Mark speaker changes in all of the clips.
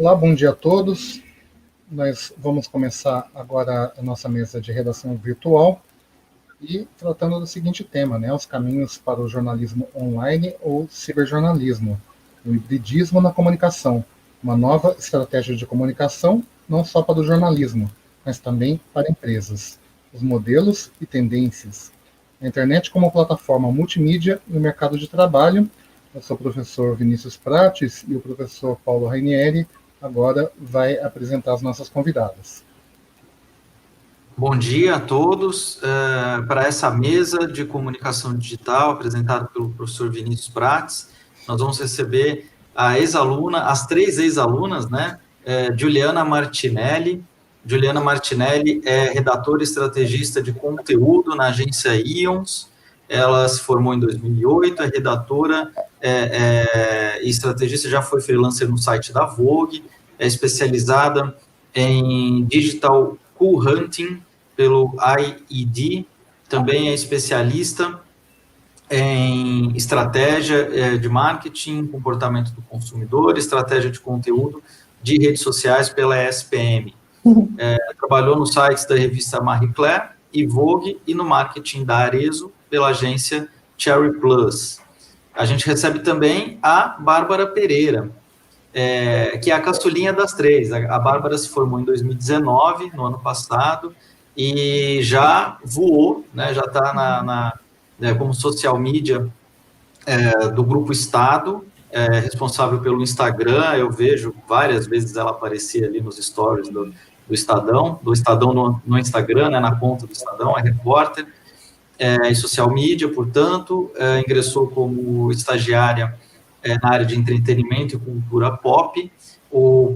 Speaker 1: Olá, bom dia a todos. Nós vamos começar agora a nossa mesa de redação virtual e tratando do seguinte tema, né, os caminhos para o jornalismo online ou ciberjornalismo, o hibridismo na comunicação, uma nova estratégia de comunicação não só para o jornalismo, mas também para empresas, os modelos e tendências, a internet como plataforma multimídia no mercado de trabalho. Eu sou o professor Vinícius Prates e o professor Paulo Rainieri agora vai apresentar as nossas convidadas.
Speaker 2: Bom dia a todos. Para essa mesa de comunicação digital apresentada pelo professor Vinícius Prates, nós vamos receber a ex-aluna, as 3 ex-alunas, né? Juliana Martinelli. Juliana Martinelli é redatora e estrategista de conteúdo na agência Ions. Ela se formou em 2008, é redatora e estrategista, já foi freelancer no site da Vogue, é especializada em digital hunting pelo IED, também é especialista em estratégia de marketing, comportamento do consumidor, estratégia de conteúdo de redes sociais pela ESPM. Trabalhou nos sites da revista Marie Claire e Vogue e no marketing da Arezzo pela agência Cherry Plus. A gente recebe também a Bárbara Pereira, que é a caçulinha das 3. A Bárbara se formou em 2019, no ano passado, e já voou, né, já está como social media do Grupo Estado, responsável pelo Instagram. Eu vejo várias vezes ela aparecer ali nos stories do Estadão no Instagram, né, na conta do Estadão, é repórter, em social media, portanto, ingressou como estagiária na área de entretenimento e cultura pop.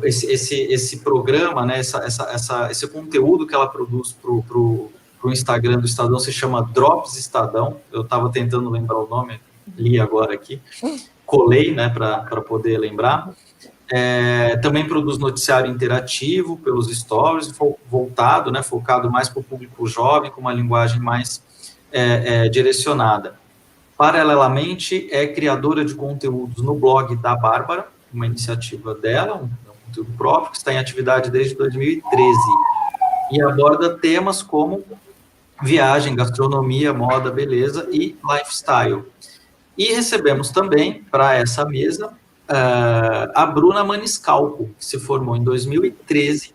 Speaker 2: Esse programa, né, esse conteúdo que ela produz para o Instagram do Estadão se chama Drops Estadão. Eu estava tentando lembrar o nome, li agora aqui, colei, né, para poder lembrar. Também produz noticiário interativo pelos stories, voltado, né, focado mais para o público jovem, com uma linguagem mais direcionada. Paralelamente, é criadora de conteúdos no blog da Bárbara, uma iniciativa dela, um conteúdo próprio, que está em atividade desde 2013, e aborda temas como viagem, gastronomia, moda, beleza e lifestyle. E recebemos também, para essa mesa, a Bruna Maniscalco, que se formou em 2013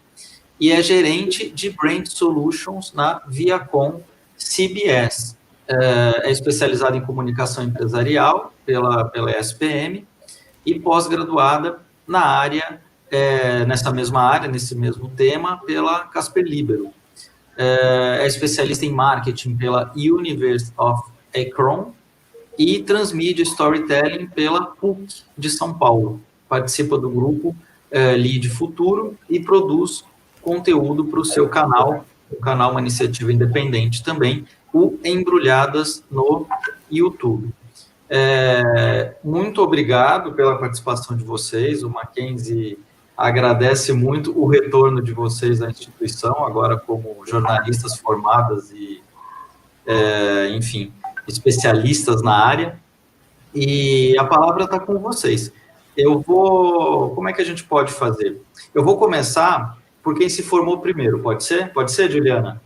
Speaker 2: e é gerente de Brand Solutions na Viacom CBS. É especializada em comunicação empresarial pela ESPM e pós-graduada na área, nessa mesma área, nesse mesmo tema, pela Casper Libero. É especialista em marketing pela University of Akron e transmídia storytelling pela PUC de São Paulo. Participa do grupo Lead Futuro e produz conteúdo para o seu canal, uma iniciativa independente também, o Embrulhadas no YouTube. Muito obrigado pela participação de vocês. O Mackenzie agradece muito o retorno de vocês à instituição, agora como jornalistas formadas e, enfim, especialistas na área. E a palavra está com vocês. Como é que a gente pode fazer? Eu vou começar por quem se formou primeiro, pode ser? Pode ser, Juliana?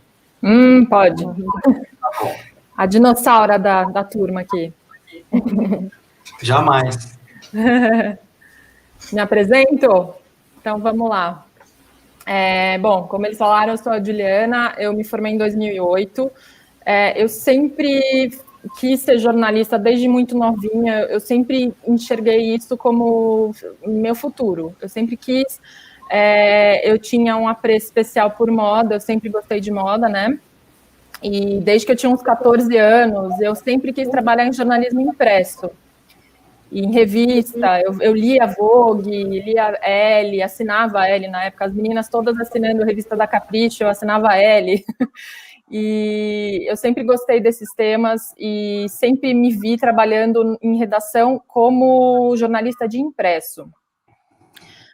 Speaker 3: Pode.
Speaker 2: Tá bom.
Speaker 3: A dinossauro da turma aqui.
Speaker 2: Jamais.
Speaker 3: Me apresento? Então, vamos lá. Bom, como eles falaram, eu sou a Juliana, eu me formei em 2008. Eu sempre quis ser jornalista desde muito novinha, eu sempre enxerguei isso como meu futuro. Eu sempre quis, eu tinha um apreço especial por moda, eu sempre gostei de moda, né? E desde que eu tinha uns 14 anos, eu sempre quis trabalhar em jornalismo impresso. E em revista, eu lia Vogue, lia Elle, assinava a Elle na época, as meninas todas assinando a revista da Capricho, eu assinava a Elle. E eu sempre gostei desses temas e sempre me vi trabalhando em redação como jornalista de impresso.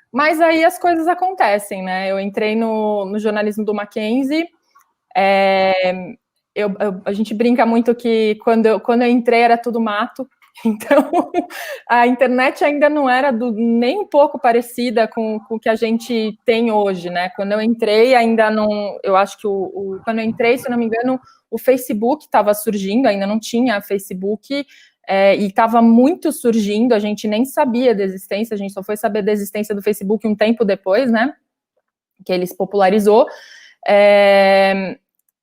Speaker 3: Mas aí as coisas acontecem, né? Eu entrei no jornalismo do Mackenzie. A gente brinca muito que quando eu entrei era tudo mato, Então, a internet ainda não era nem um pouco parecida com o que a gente tem hoje, né? Quando eu entrei, ainda não... Eu acho que quando eu entrei, se eu não me engano, o Facebook estava surgindo, ainda não tinha Facebook, e estava muito surgindo, a gente nem sabia da existência, a gente só foi saber da existência do Facebook um tempo depois, né? Que ele se popularizou.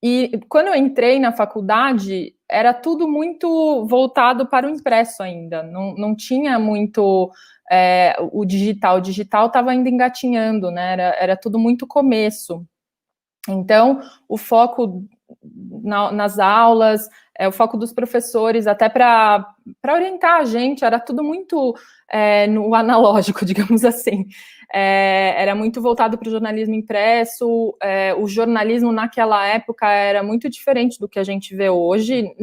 Speaker 3: E quando eu entrei na faculdade, era tudo muito voltado para o impresso ainda, não tinha muito o digital estava ainda engatinhando, né? Era tudo muito começo. Então, o foco nas aulas, o foco dos professores, até para orientar a gente, era tudo muito no analógico, digamos assim. Era muito voltado para o jornalismo impresso, o jornalismo naquela época era muito diferente do que a gente vê hoje.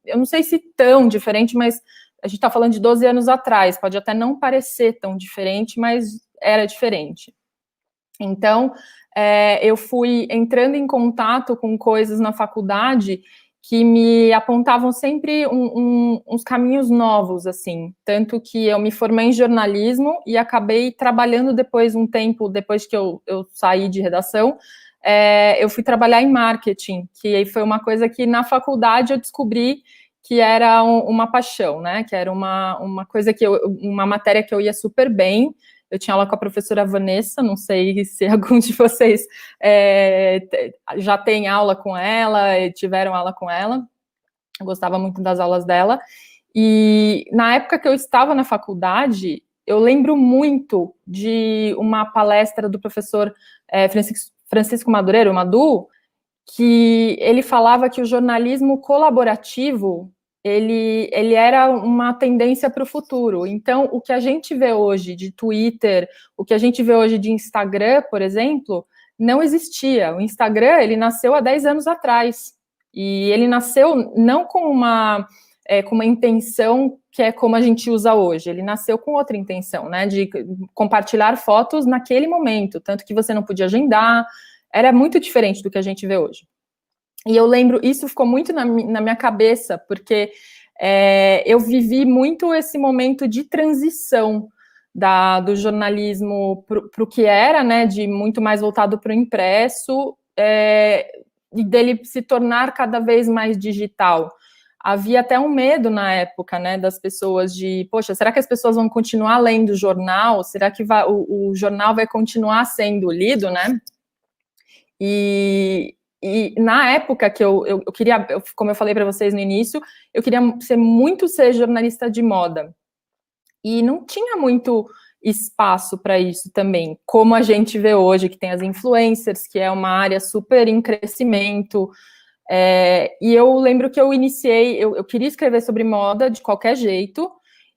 Speaker 3: Eu não sei se tão diferente, mas a gente está falando de 12 anos atrás, pode até não parecer tão diferente, mas era diferente. Então, eu fui entrando em contato com coisas na faculdade que me apontavam sempre uns caminhos novos, assim, tanto que eu me formei em jornalismo e acabei trabalhando depois, um tempo depois que eu saí de redação, eu fui trabalhar em marketing, que foi uma coisa que na faculdade eu descobri que era uma paixão, né, que era uma coisa uma matéria que eu ia super bem. Eu tinha aula com a professora Vanessa, não sei se algum de vocês já tem aula com ela, tiveram aula com ela. Eu gostava muito das aulas dela. E na época que eu estava na faculdade, eu lembro muito de uma palestra do professor Francisco Madureira, o Madu, que ele falava que o jornalismo colaborativo ele era uma tendência para o futuro. Então, o que a gente vê hoje de Twitter, o que a gente vê hoje de Instagram, por exemplo, não existia. O Instagram, ele nasceu há 10 anos atrás. E ele nasceu não com uma intenção que é como a gente usa hoje. Ele nasceu com outra intenção, né? De compartilhar fotos naquele momento. Tanto que você não podia agendar. Era muito diferente do que a gente vê hoje. E eu lembro, isso ficou muito na minha cabeça, porque eu vivi muito esse momento de transição do jornalismo para o que era, né, de muito mais voltado para o impresso, e dele se tornar cada vez mais digital. Havia até um medo na época, né, das pessoas de, poxa, será que as pessoas vão continuar lendo o jornal? Será que o jornal vai continuar sendo lido, né? E na época que eu queria, como eu falei para vocês no início, eu queria ser jornalista de moda. E não tinha muito espaço para isso também, como a gente vê hoje, que tem as influencers, que é uma área super em crescimento. E eu lembro que eu iniciei, eu queria escrever sobre moda de qualquer jeito,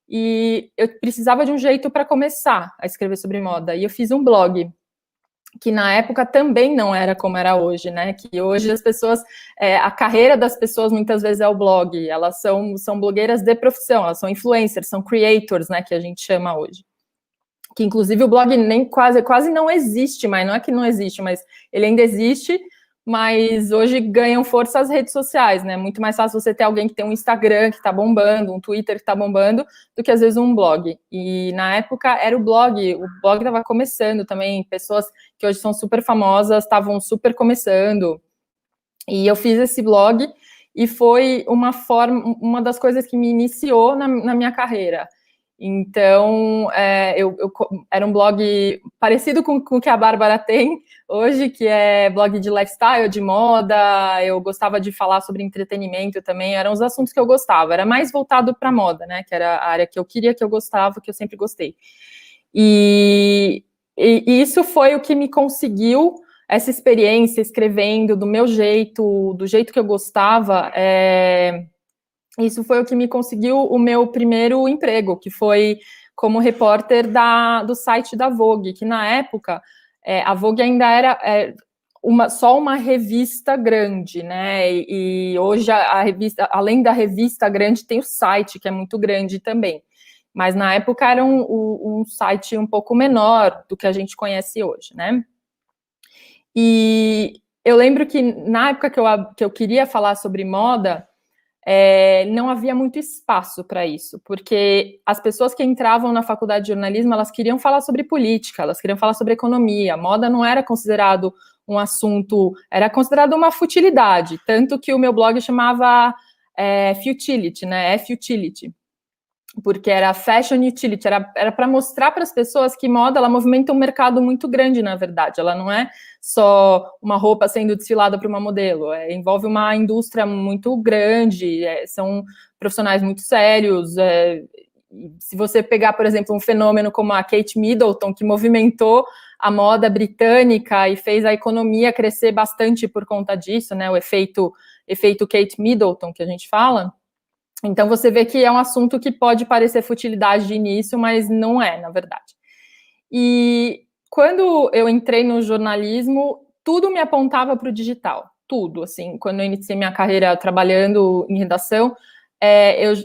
Speaker 3: e eu precisava de um jeito para começar a escrever sobre moda. E eu fiz um blog, que na época também não era como era hoje, né? Que hoje as pessoas, a carreira das pessoas muitas vezes é o blog, elas são blogueiras de profissão, elas são influencers, são creators, né? Que a gente chama hoje. Que inclusive o blog nem quase não existe, mas não é que não existe, mas ele ainda existe, mas hoje ganham força as redes sociais, né? Muito mais fácil você ter alguém que tem um Instagram que tá bombando, um Twitter que tá bombando, do que às vezes um blog. E na época era o blog estava começando também, pessoas que hoje são super famosas estavam super começando. E eu fiz esse blog e foi uma das coisas que me iniciou na minha carreira. Então, era um blog parecido com o que a Bárbara tem hoje, que é blog de lifestyle, de moda. Eu gostava de falar sobre entretenimento também, eram os assuntos que eu gostava. Era mais voltado para moda, né? Que era a área que eu queria, que eu gostava, que eu sempre gostei. E isso foi o que me conseguiu essa experiência escrevendo do meu jeito, do jeito que eu gostava. Isso foi o que me conseguiu o meu primeiro emprego, que foi como repórter do site da Vogue, que na época a Vogue ainda era só uma revista grande, né? E hoje a revista, além da revista grande, tem o site, que é muito grande também. Mas na época era um site um pouco menor do que a gente conhece hoje, né? E eu lembro que na época que eu queria falar sobre moda, não havia muito espaço para isso, porque as pessoas que entravam na faculdade de jornalismo, elas queriam falar sobre política, elas queriam falar sobre economia, moda não era considerado um assunto, era considerado uma futilidade, tanto que o meu blog chamava Futility, né, F-Utility, porque era Fashion Utility, era para mostrar para as pessoas que moda, ela movimenta um mercado muito grande, na verdade, ela não é só uma roupa sendo desfilada por uma modelo, envolve uma indústria muito grande, são profissionais muito sérios, se você pegar, por exemplo, um fenômeno como a Kate Middleton, que movimentou a moda britânica e fez a economia crescer bastante por conta disso, né, o efeito Kate Middleton, que a gente fala. Então, você vê que é um assunto que pode parecer futilidade de início, mas não é, na verdade. E quando eu entrei no jornalismo, tudo me apontava para o digital, tudo, assim. Quando eu iniciei minha carreira trabalhando em redação,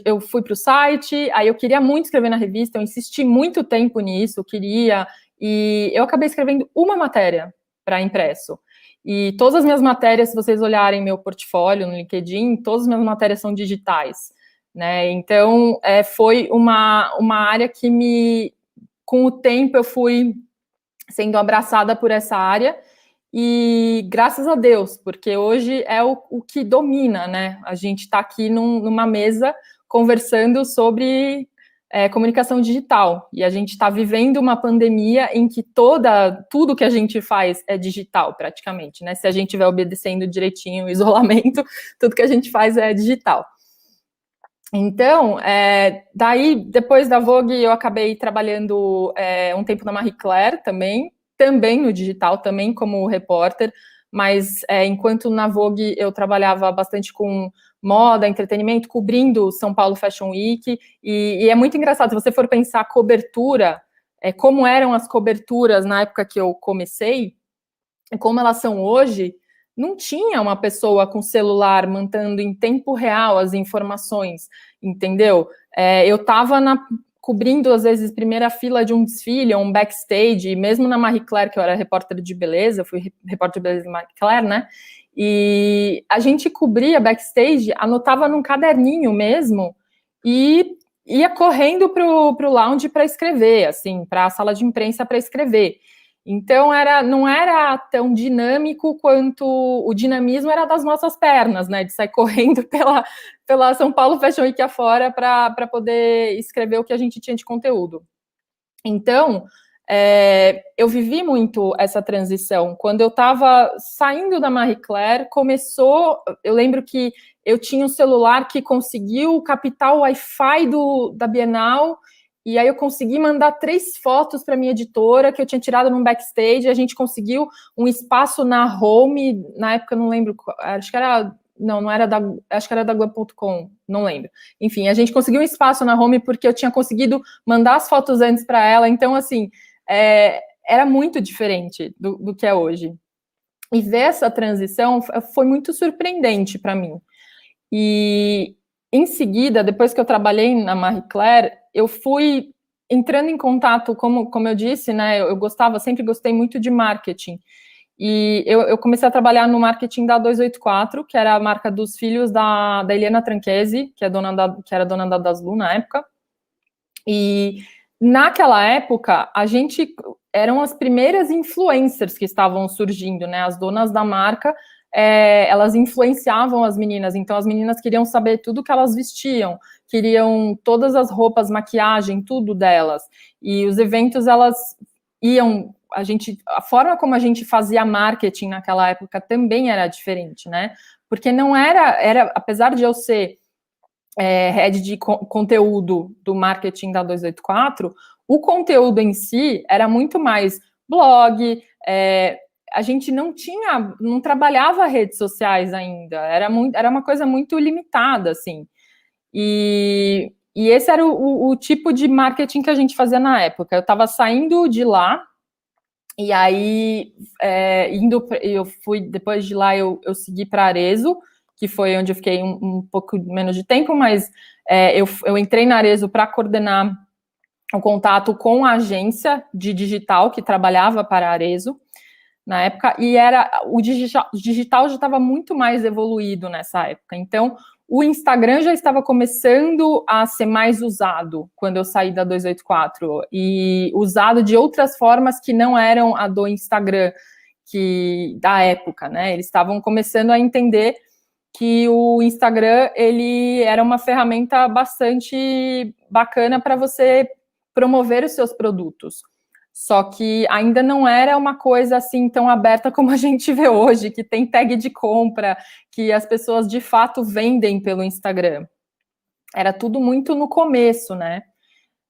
Speaker 3: eu fui para o site, aí eu queria muito escrever na revista, eu insisti muito tempo nisso, e eu acabei escrevendo uma matéria para impresso. E todas as minhas matérias, se vocês olharem meu portfólio no LinkedIn, todas as minhas matérias são digitais, né? Então, foi uma área que com o tempo eu fui sendo abraçada por essa área, e graças a Deus, porque hoje é o que domina, né? A gente está aqui numa mesa conversando sobre comunicação digital, e a gente está vivendo uma pandemia em que tudo que a gente faz é digital, praticamente, né? Se a gente estiver obedecendo direitinho o isolamento, tudo que a gente faz é digital. Então, daí, depois da Vogue, eu acabei trabalhando um tempo na Marie Claire também no digital, também como repórter, mas enquanto na Vogue eu trabalhava bastante com moda, entretenimento, cobrindo São Paulo Fashion Week, e é muito engraçado, se você for pensar cobertura, como eram as coberturas na época que eu comecei, e como elas são hoje, não tinha uma pessoa com celular mandando em tempo real as informações, entendeu? Eu estava cobrindo, às vezes, primeira fila de um desfile, ou um backstage, mesmo na Marie Claire, que eu era repórter de beleza, eu fui repórter de beleza da Marie Claire, né? E a gente cobria backstage, anotava num caderninho mesmo, e ia correndo pro lounge para escrever, assim, para a sala de imprensa para escrever. Então, não era tão dinâmico quanto o dinamismo era das nossas pernas, né? De sair correndo pela São Paulo Fashion Week afora para poder escrever o que a gente tinha de conteúdo. Então, eu vivi muito essa transição. Quando eu estava saindo da Marie Claire, eu lembro que eu tinha um celular que conseguiu captar o Wi-Fi da Bienal, e aí eu consegui mandar 3 fotos para minha editora, que eu tinha tirado num backstage, a gente conseguiu um espaço na home, na época não lembro, acho que era... Não era acho que era da Globo.com, não lembro. Enfim, a gente conseguiu um espaço na home porque eu tinha conseguido mandar as fotos antes para ela, então, assim, era muito diferente do que é hoje. E ver essa transição foi muito surpreendente para mim. E, em seguida, depois que eu trabalhei na Marie Claire, eu fui entrando em contato, como eu disse, né, sempre gostei muito de marketing. E eu comecei a trabalhar no marketing da 284, que era a marca dos filhos da Eliana Tranchesi, que era dona da Daslu na época. E naquela época, eram as primeiras influencers que estavam surgindo, né? As donas da marca, elas influenciavam as meninas, então as meninas queriam saber tudo que elas vestiam, queriam todas as roupas, maquiagem, tudo delas. E os eventos, elas iam... a forma como a gente fazia marketing naquela época também era diferente, né? Porque não era apesar de eu ser head de conteúdo do marketing da 284, o conteúdo em si era muito mais blog, a gente não trabalhava redes sociais ainda, era uma coisa muito limitada, assim. E esse era o tipo de marketing que a gente fazia na época. Eu estava saindo de lá, e aí, eu fui, depois de lá, eu segui para Arezzo, que foi onde eu fiquei um pouco menos de tempo, mas eu entrei na Arezzo para coordenar o contato com a agência de digital que trabalhava para a Arezzo na época, e o digital já estava muito mais evoluído nessa época. Então, o Instagram já estava começando a ser mais usado quando eu saí da 284, e usado de outras formas que não eram a do Instagram, da época, né? Eles estavam começando a entender que o Instagram, ele era uma ferramenta bastante bacana para você promover os seus produtos. Só que ainda não era uma coisa assim tão aberta como a gente vê hoje, que tem tag de compra, que as pessoas de fato vendem pelo Instagram. Era tudo muito no começo, né?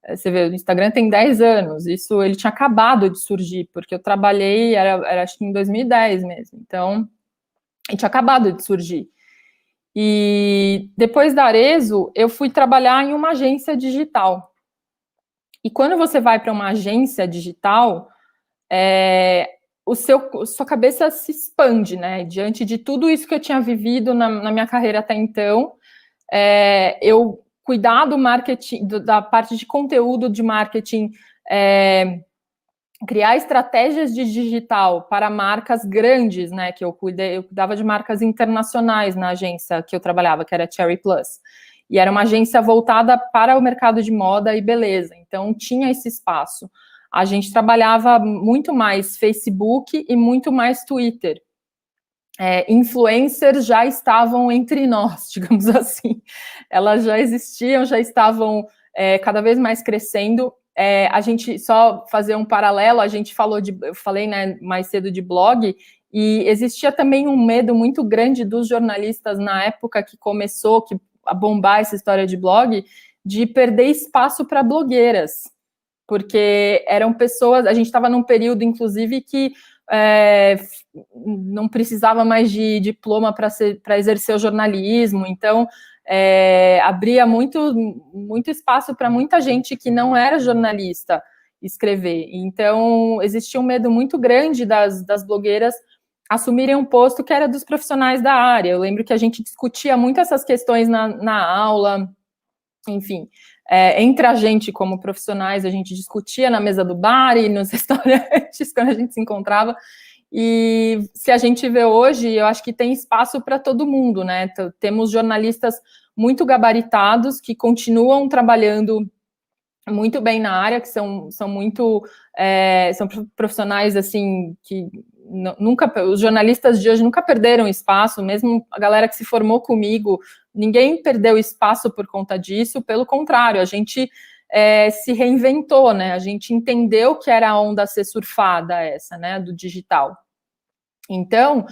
Speaker 3: Você vê, o Instagram tem 10 anos, isso ele tinha acabado de surgir, porque eu trabalhei, era acho que em 2010 mesmo, então, ele tinha acabado de surgir. E depois da Arezzo, eu fui trabalhar em uma agência digital. E quando você vai para uma agência digital, sua cabeça se expande, né? Diante de tudo isso que eu tinha vivido na minha carreira até então, eu cuidar do marketing, da parte de conteúdo de marketing, criar estratégias de digital para marcas grandes, né? Que eu cuidava de marcas internacionais na agência que eu trabalhava, que era Cherry Plus. E era uma agência voltada para o mercado de moda e beleza. Então, tinha esse espaço. A gente trabalhava muito mais Facebook e muito mais Twitter. Influencers já estavam entre nós, digamos assim. Elas já existiam, já estavam cada vez mais crescendo. A gente, só fazer um paralelo, eu falei, né, mais cedo de blog, e existia também um medo muito grande dos jornalistas na época que começou a bombar essa história de blog, de perder espaço para blogueiras, porque eram pessoas, a gente estava num período, inclusive, que não precisava mais de diploma para exercer o jornalismo, então abria muito espaço para muita gente que não era jornalista escrever. Então, existia um medo muito grande das blogueiras assumirem um posto que era dos profissionais da área. Eu lembro que a gente discutia muito essas questões na aula, enfim, entre a gente como profissionais, a gente discutia na mesa do bar e nos restaurantes, quando a gente se encontrava, e se a gente vê hoje, eu acho que tem espaço para todo mundo, né? Temos jornalistas muito gabaritados que continuam trabalhando muito bem na área, que são profissionais assim que os jornalistas de hoje nunca perderam espaço, mesmo a galera que se formou comigo, ninguém perdeu espaço por conta disso, pelo contrário, a gente se reinventou, né? A gente entendeu que era a onda a ser surfada essa, né, do digital. Então,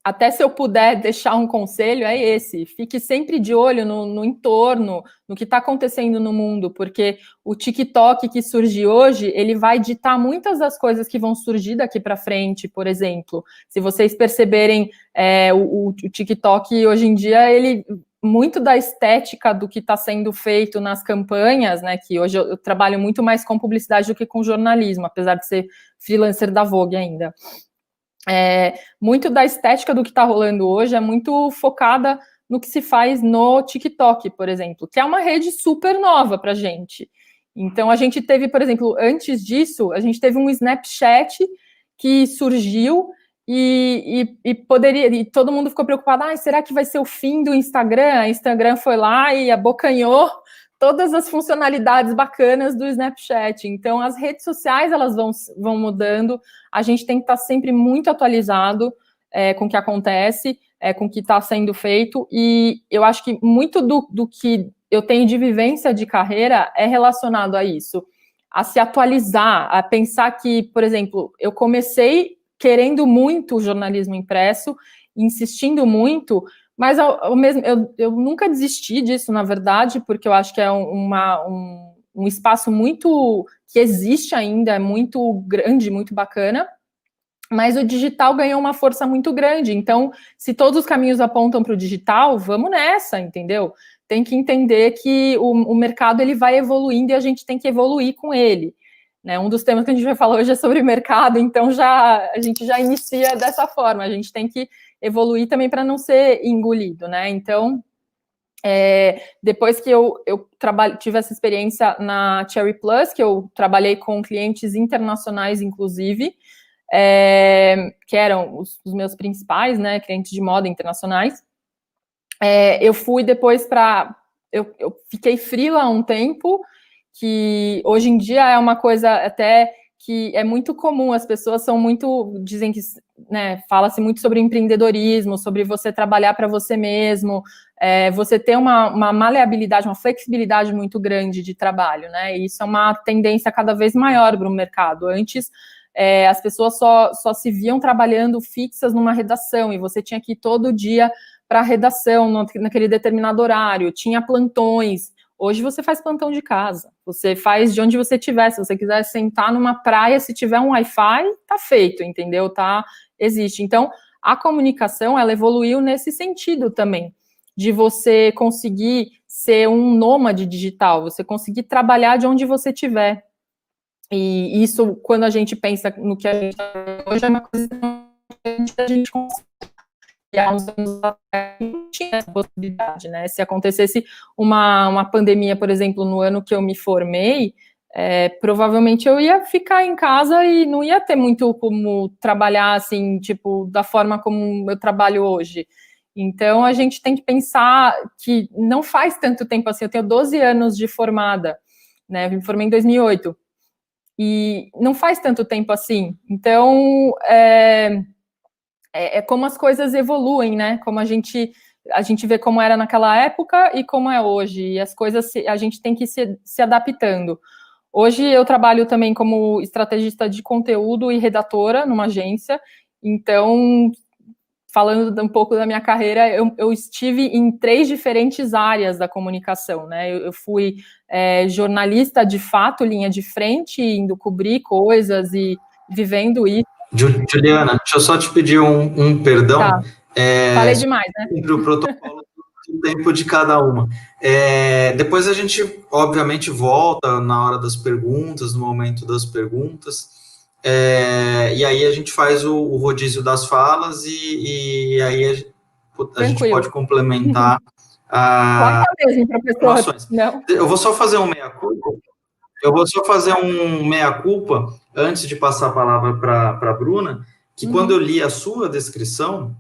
Speaker 3: até se eu puder deixar um conselho, é esse: fique sempre de olho no entorno, no que está acontecendo no mundo, porque o TikTok que surge hoje, ele vai ditar muitas das coisas que vão surgir daqui para frente, por exemplo. Se vocês perceberem, o TikTok hoje em dia, muito da estética do que está sendo feito nas campanhas, né, que hoje eu trabalho muito mais com publicidade do que com jornalismo, apesar de ser freelancer da Vogue ainda. Muito da estética do que está rolando hoje é muito focada no que se faz no TikTok, por exemplo, que é uma rede super nova para a gente. Então, a gente teve, por exemplo, antes disso, a gente teve um Snapchat que surgiu e todo mundo ficou preocupado, será que vai ser o fim do Instagram? A Instagram foi lá e abocanhou todas as funcionalidades bacanas do Snapchat. Então, as redes sociais, elas vão mudando, a gente tem que estar sempre muito atualizado com o que acontece, com o que está sendo feito, e eu acho que muito do que eu tenho de vivência de carreira é relacionado a isso, a se atualizar, a pensar que, por exemplo, eu comecei querendo muito o jornalismo impresso, insistindo muito, mas eu nunca desisti disso, na verdade, porque eu acho que é um espaço muito que existe ainda, é muito grande, muito bacana, mas o digital ganhou uma força muito grande. Então, se todos os caminhos apontam para o digital, vamos nessa, entendeu? Tem que entender que o mercado ele vai evoluindo e a gente tem que evoluir com ele. Né? Um dos temas que a gente vai falar hoje é sobre mercado, então a gente já inicia dessa forma, a gente tem que evoluir também para não ser engolido, né? Então, depois que eu tive essa experiência na Cherry Plus, que eu trabalhei com clientes internacionais, inclusive, que eram os meus principais, né, clientes de moda internacionais. Eu fui depois eu fiquei freela há um tempo, que hoje em dia é uma coisa até que é muito comum, as pessoas dizem que, né, fala-se muito sobre empreendedorismo, sobre você trabalhar para você mesmo, você ter uma maleabilidade, uma flexibilidade muito grande de trabalho, né, e isso é uma tendência cada vez maior para o mercado. Antes, as pessoas só se viam trabalhando fixas numa redação, e você tinha que ir todo dia para a redação, naquele determinado horário, tinha plantões. Hoje você faz plantão de casa, você faz de onde você estiver. Se você quiser sentar numa praia, se tiver um Wi-Fi, tá feito, entendeu? Existe. Então, a comunicação, ela evoluiu nesse sentido também, de você conseguir ser um nômade digital, você conseguir trabalhar de onde você estiver. E isso, quando a gente pensa no que a gente está hoje, é uma coisa que a gente consegue. E há uns anos atrás não tinha essa possibilidade, né? Se acontecesse uma pandemia, por exemplo, no ano que eu me formei, provavelmente eu ia ficar em casa e não ia ter muito como trabalhar, assim, tipo, da forma como eu trabalho hoje. Então, a gente tem que pensar que não faz tanto tempo assim. Eu tenho 12 anos de formada, né? Eu me formei em 2008. E não faz tanto tempo assim. Então, como as coisas evoluem, né? Como a gente vê como era naquela época e como é hoje. E as coisas, a gente tem que ir se adaptando. Hoje eu trabalho também como estrategista de conteúdo e redatora numa agência. Então, falando um pouco da minha carreira, eu estive em 3 diferentes áreas da comunicação, né? Eu fui jornalista de fato, linha de frente, indo cobrir coisas e vivendo isso.
Speaker 2: Juliana, deixa eu só te pedir um perdão.
Speaker 3: Tá. Falei demais, né?
Speaker 2: Cumprir o protocolo do tempo de cada uma. Depois a gente, obviamente, volta na hora das perguntas, no momento das perguntas, e aí a gente faz o rodízio das falas e aí a gente pode complementar
Speaker 3: Corta mesmo, professor. Não.
Speaker 2: Eu vou só fazer um meia-culpa. Antes de passar a palavra para a Bruna, que quando eu li a sua descrição,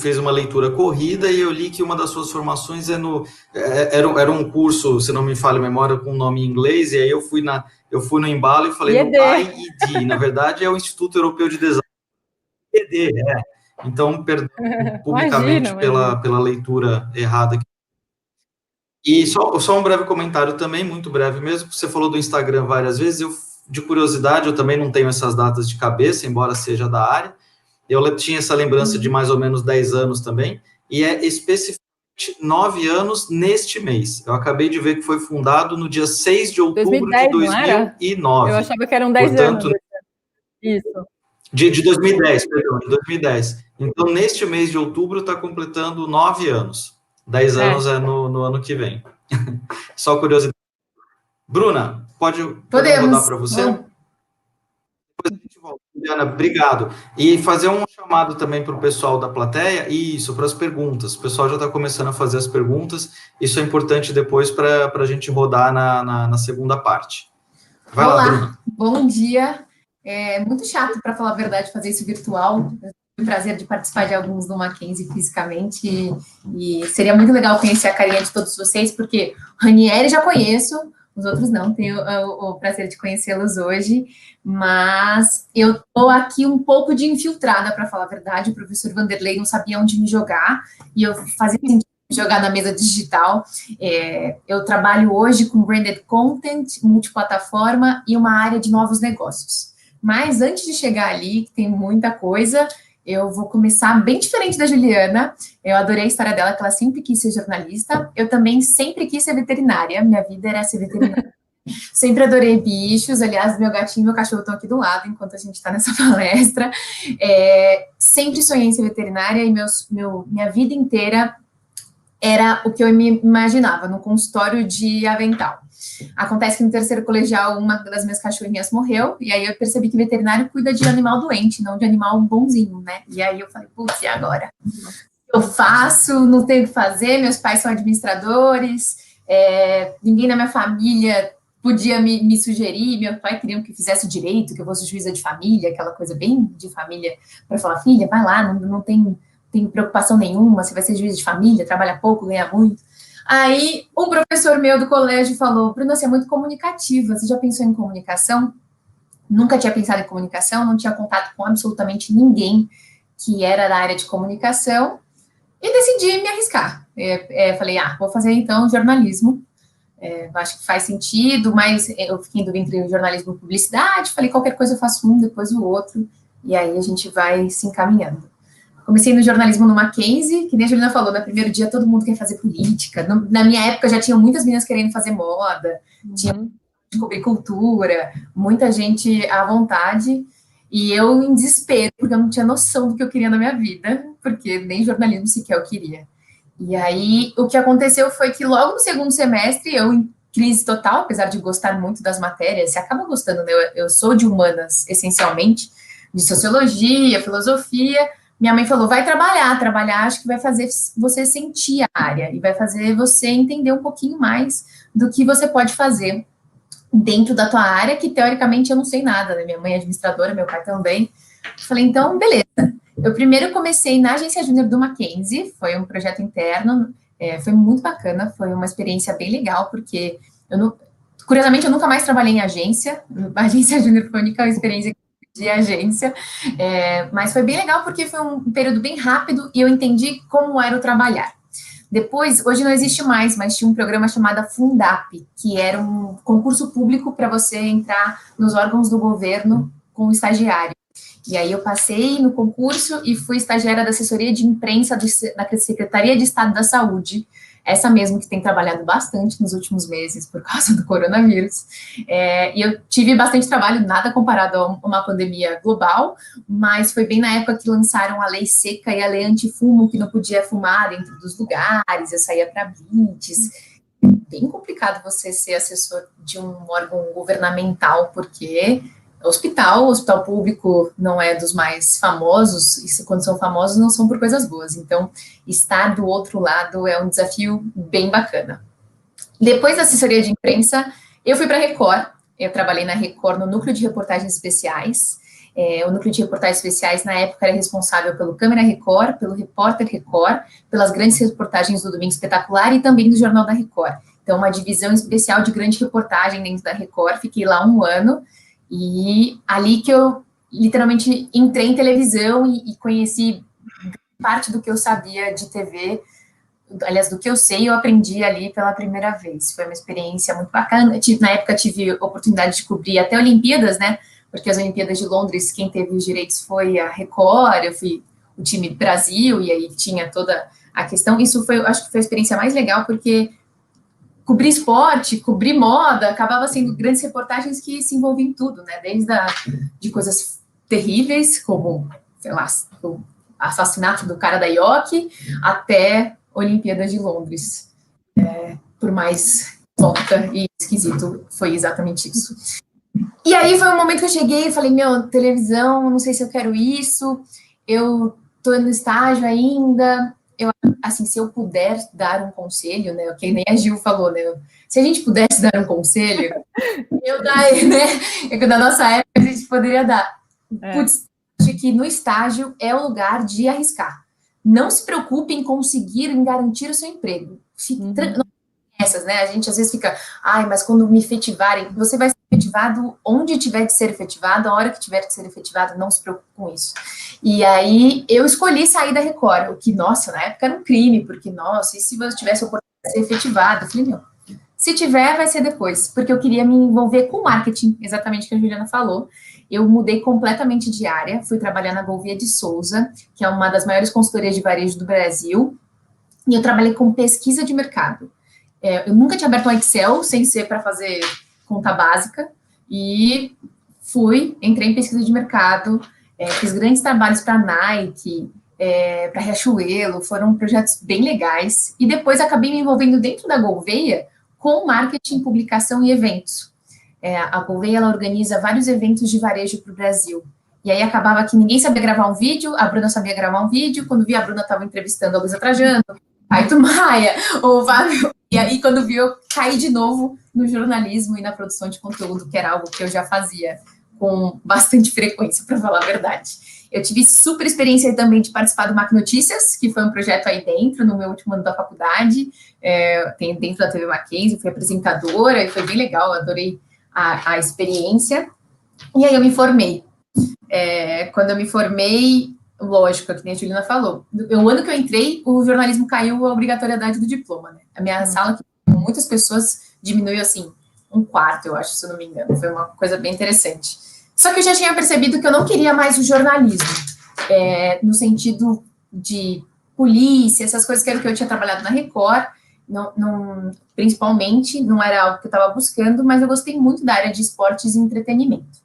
Speaker 2: fiz uma leitura corrida e eu li que uma das suas formações era um curso, se não me falha a memória, com nome em inglês, e aí eu fui no embalo e falei no IED, na verdade é o Instituto Europeu de Design. IED, Então, perdão publicamente pela leitura errada. E só um breve comentário também, muito breve mesmo, você falou do Instagram várias vezes, de curiosidade, eu também não tenho essas datas de cabeça, embora seja da área, eu tinha essa lembrança de mais ou menos 10 anos também, e é especificamente 9 anos neste mês. Eu acabei de ver que foi fundado no dia 6 de outubro
Speaker 3: 2010,
Speaker 2: de 2009.
Speaker 3: Eu achava que eram 10 anos. Isso.
Speaker 2: De 2010, perdão, de 2010. Então, neste mês de outubro, está completando 9 anos. 10 anos é no ano que vem. Só curiosidade. Bruna, podemos rodar para você? Depois a gente volta. Juliana, obrigado. E fazer um chamado também para o pessoal da plateia, para as perguntas. O pessoal já está começando a fazer as perguntas. Isso é importante depois para a gente rodar na segunda parte. Vai lá, Bruna.
Speaker 4: Bom dia. É muito chato, para falar a verdade, fazer isso virtual. O prazer de participar de alguns do Mackenzie fisicamente, e seria muito legal conhecer a carinha de todos vocês, porque o Ranieri já conheço, os outros não, tenho o prazer de conhecê-los hoje, mas eu estou aqui um pouco de infiltrada, para falar a verdade. O professor Vanderlei não sabia onde me jogar, e eu fazia sentido jogar na mesa digital. Eu trabalho hoje com branded content, multiplataforma e uma área de novos negócios. Mas antes de chegar ali, que tem muita coisa, eu vou começar bem diferente da Juliana. Eu adorei a história dela, que ela sempre quis ser jornalista. Eu também sempre quis ser veterinária. Minha vida era ser veterinária. Sempre adorei bichos. Aliás, meu gatinho e meu cachorro estão aqui do lado, enquanto a gente está nessa palestra. Sempre sonhei em ser veterinária e minha vida inteira era o que eu me imaginava, no consultório de avental. Acontece que no terceiro colegial, uma das minhas cachorrinhas morreu, e aí eu percebi que veterinário cuida de animal doente, não de animal bonzinho, né? E aí eu falei, putz, e agora? Eu faço, não tenho o que fazer, meus pais são administradores, ninguém na minha família podia me sugerir. Meu pai queria que eu fizesse direito, que eu fosse juíza de família, aquela coisa bem de família, para falar, filha, vai lá, não tem preocupação nenhuma, você vai ser juíza de família, trabalha pouco, ganha muito. Aí, um professor meu do colégio falou, Bruna, você é muito comunicativa, você já pensou em comunicação? Nunca tinha pensado em comunicação, não tinha contato com absolutamente ninguém que era da área de comunicação, e decidi me arriscar. Falei, vou fazer então jornalismo. Acho que faz sentido, mas eu fiquei em dúvida entre jornalismo e publicidade, falei, qualquer coisa eu faço um, depois o outro, e aí a gente vai se encaminhando. Comecei no jornalismo no Mackenzie, que nem a Juliana falou, no primeiro dia todo mundo quer fazer política. Na minha época já tinham muitas meninas querendo fazer moda, tinha de cobrir cultura, muita gente à vontade, e eu em desespero, porque eu não tinha noção do que eu queria na minha vida, porque nem jornalismo sequer eu queria. E aí, o que aconteceu foi que logo no segundo semestre, eu em crise total, apesar de gostar muito das matérias, você acaba gostando, né? Eu sou de humanas, essencialmente, de sociologia, filosofia. Minha mãe falou, vai trabalhar acho que vai fazer você sentir a área, e vai fazer você entender um pouquinho mais do que você pode fazer dentro da tua área, que teoricamente eu não sei nada, né? Minha mãe é administradora, meu pai também. Eu falei, então, beleza. Eu primeiro comecei na agência júnior do Mackenzie, foi um projeto interno, foi muito bacana, foi uma experiência bem legal, porque curiosamente eu nunca mais trabalhei em agência, a agência júnior foi a única experiência de agência, mas foi bem legal porque foi um período bem rápido e eu entendi como era o trabalhar. Depois, hoje não existe mais, mas tinha um programa chamado Fundap, que era um concurso público para você entrar nos órgãos do governo como estagiário. E aí eu passei no concurso e fui estagiária da assessoria de imprensa da Secretaria de Estado da Saúde, essa mesmo que tem trabalhado bastante nos últimos meses por causa do coronavírus. E eu tive bastante trabalho, nada comparado a uma pandemia global, mas foi bem na época que lançaram a lei seca e a lei antifumo, que não podia fumar dentro dos lugares, eu saía para blitz. Bem complicado você ser assessor de um órgão governamental, porque hospital público não é dos mais famosos, e quando são famosos não são por coisas boas, então estar do outro lado é um desafio bem bacana. Depois da assessoria de imprensa, eu fui para a Record, eu trabalhei na Record no núcleo de reportagens especiais, o núcleo de reportagens especiais na época era responsável pelo Câmera Record, pelo Repórter Record, pelas grandes reportagens do Domingo Espetacular e também do Jornal da Record, então uma divisão especial de grande reportagem dentro da Record, fiquei lá 1 ano, e ali que eu literalmente entrei em televisão e conheci parte do que eu sabia de TV, aliás, do que eu sei, eu aprendi ali pela primeira vez. Foi uma experiência muito bacana. Na época tive a oportunidade de cobrir até Olimpíadas, né? Porque as Olimpíadas de Londres, quem teve os direitos foi a Record, eu fui o time do Brasil, e aí tinha toda a questão. Isso foi, acho que foi a experiência mais legal, porque cobrir esporte, cobrir moda, acabava sendo grandes reportagens que se envolviam em tudo, né? Desde de coisas terríveis, como, sei lá, o assassinato do cara da IOC, até Olimpíadas de Londres. Por mais tonta e esquisito, foi exatamente isso. E aí foi um momento que eu cheguei e falei, televisão, não sei se eu quero isso, eu tô no estágio ainda, assim, se eu puder dar um conselho, né, que nem a Gil falou, né, se a gente pudesse dar um conselho, eu daria, né, que na nossa época a gente poderia dar. Putz, acho que no estágio é o lugar de arriscar. Não se preocupe em conseguir, em garantir o seu emprego. Essas, né, a gente às vezes fica, mas quando me efetivarem, você vai ser efetivado onde tiver que ser efetivado, a hora que tiver que ser efetivado, não se preocupe com isso. E aí, eu escolhi sair da Record, o que, nossa, na época era um crime, porque, nossa, e se você tivesse a oportunidade de ser efetivado? Eu falei, não, se tiver, vai ser depois, porque eu queria me envolver com marketing, exatamente o que a Juliana falou. Eu mudei completamente de área, fui trabalhar na Gouveia de Souza, que é uma das maiores consultorias de varejo do Brasil, e eu trabalhei com pesquisa de mercado. Eu nunca tinha aberto um Excel, sem ser para fazer conta básica, e entrei em pesquisa de mercado, fiz grandes trabalhos para Nike, para Riachuelo, foram projetos bem legais, e depois acabei me envolvendo dentro da Gouveia com marketing, publicação e eventos. A Gouveia, ela organiza vários eventos de varejo para o Brasil, e aí acabava que ninguém sabia gravar um vídeo, a Bruna sabia gravar um vídeo, quando via a Bruna estava entrevistando a Luísa Trajano, Caíto Maia, o Fábio. E aí, quando vi, eu caí de novo no jornalismo e na produção de conteúdo, que era algo que eu já fazia com bastante frequência, para falar a verdade. Eu tive super experiência também de participar do Mac Notícias, que foi um projeto aí dentro, no meu último ano da faculdade, tem dentro da TV Mackenzie, fui apresentadora, e foi bem legal, adorei a experiência. E aí eu me formei. Quando eu me formei, lógico, que nem a Juliana falou, o ano que eu entrei, o jornalismo caiu a obrigatoriedade do diploma, né? A minha sala, com muitas pessoas, diminuiu, assim, um quarto, eu acho, se eu não me engano. Foi uma coisa bem interessante. Só que eu já tinha percebido que eu não queria mais o jornalismo, no sentido de polícia, essas coisas que era o que eu tinha trabalhado na Record, principalmente, não era algo que eu estava buscando, mas eu gostei muito da área de esportes e entretenimento.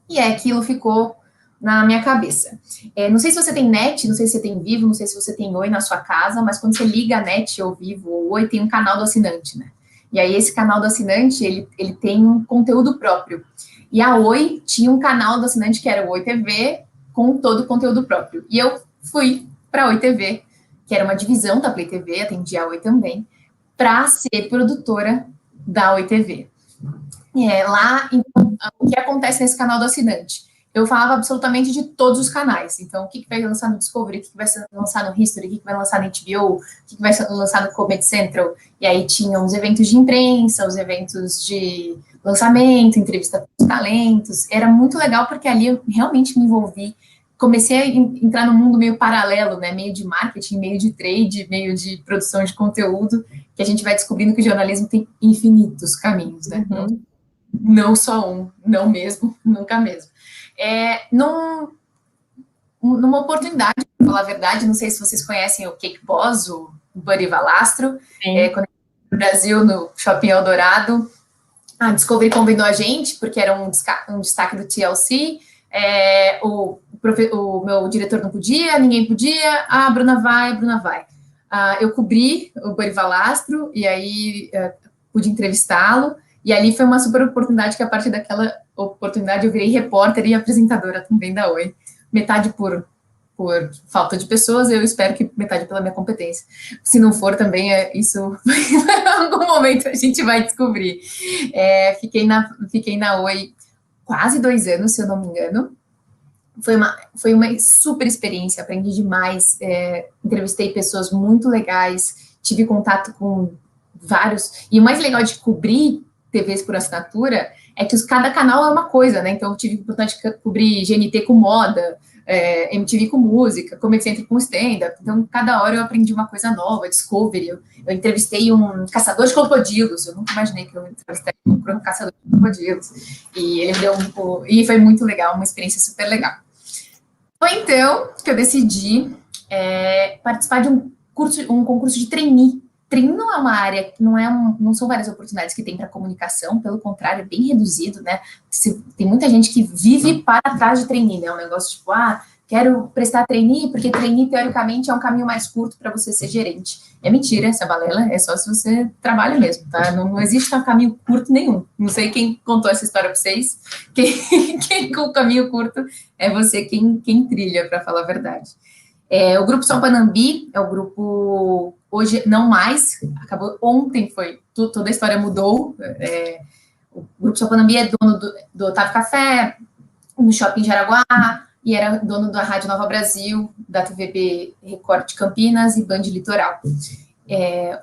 Speaker 4: E aquilo ficou na minha cabeça. Não sei se você tem net, não sei se você tem Vivo, não sei se você tem Oi na sua casa, mas quando você liga a net ou Vivo ou Oi, tem um canal do assinante, né? E aí esse canal do assinante, ele tem um conteúdo próprio. E a Oi tinha um canal do assinante que era o Oi TV, com todo o conteúdo próprio. E eu fui para a Oi TV, que era uma divisão da Play TV, atendia a Oi também, para ser produtora da Oi TV. Lá, então, o que acontece nesse canal do assinante? Eu falava absolutamente de todos os canais. Então, o que vai lançar no Discovery, o que vai lançar no History, o que vai lançar no HBO, o que vai lançar no Comedy Central. E aí tinham os eventos de imprensa, os eventos de lançamento, entrevista com os talentos. Era muito legal, porque ali eu realmente me envolvi. Comecei a entrar num mundo meio paralelo, né? Meio de marketing, meio de trade, meio de produção de conteúdo, que a gente vai descobrindo que o jornalismo tem infinitos caminhos, né?
Speaker 3: Uhum.
Speaker 4: Não só um, não mesmo, nunca mesmo. Numa oportunidade, para falar a verdade, não sei se vocês conhecem o Cake Boss, o Buddy Valastro, quando no Brasil, no Shopping Eldorado, a Discovery convidou a gente, porque era um destaque do TLC, o meu diretor não podia, ninguém podia, a Bruna vai. Eu cobri o Buddy Valastro, e aí pude entrevistá-lo, e ali foi uma super oportunidade, que a partir daquela oportunidade eu virei repórter e apresentadora também da Oi. Metade por falta de pessoas, eu espero que metade pela minha competência. Se não for também, isso em algum momento a gente vai descobrir. Fiquei na Oi quase 2 anos, se eu não me engano. Foi uma super experiência, aprendi demais, entrevistei pessoas muito legais, tive contato com vários, e o mais legal de cobrir TVs por assinatura é que cada canal é uma coisa, né? Então eu tive a oportunidade de cobrir GNT com moda, MTV com música, Comedy Central com stand-up. Então cada hora eu aprendi uma coisa nova, Discovery. Eu entrevistei um caçador de crocodilos. Eu nunca imaginei que eu entrevistaria um caçador de crocodilos. E ele me deu e foi muito legal, uma experiência super legal. Foi então que eu decidi participar de um concurso de trainee. Trainee não é uma área, não são várias oportunidades que tem para comunicação, pelo contrário, é bem reduzido, né? Tem muita gente que vive para trás de trainee, né? É um negócio tipo, quero prestar trainee, porque trainee, teoricamente, é um caminho mais curto para você ser gerente. É mentira essa balela, é só se você trabalha mesmo, tá? Não existe um caminho curto nenhum. Não sei quem contou essa história para vocês. Quem com o caminho curto é você quem trilha, para falar a verdade. O Grupo Sol Panambi é o grupo, hoje não mais, acabou ontem, toda a história mudou. O Grupo Sol Panambi é dono do Otávio Café, no Shopping Jaraguá, e era dono da Rádio Nova Brasil, da TVB Record de Campinas e Band Litoral.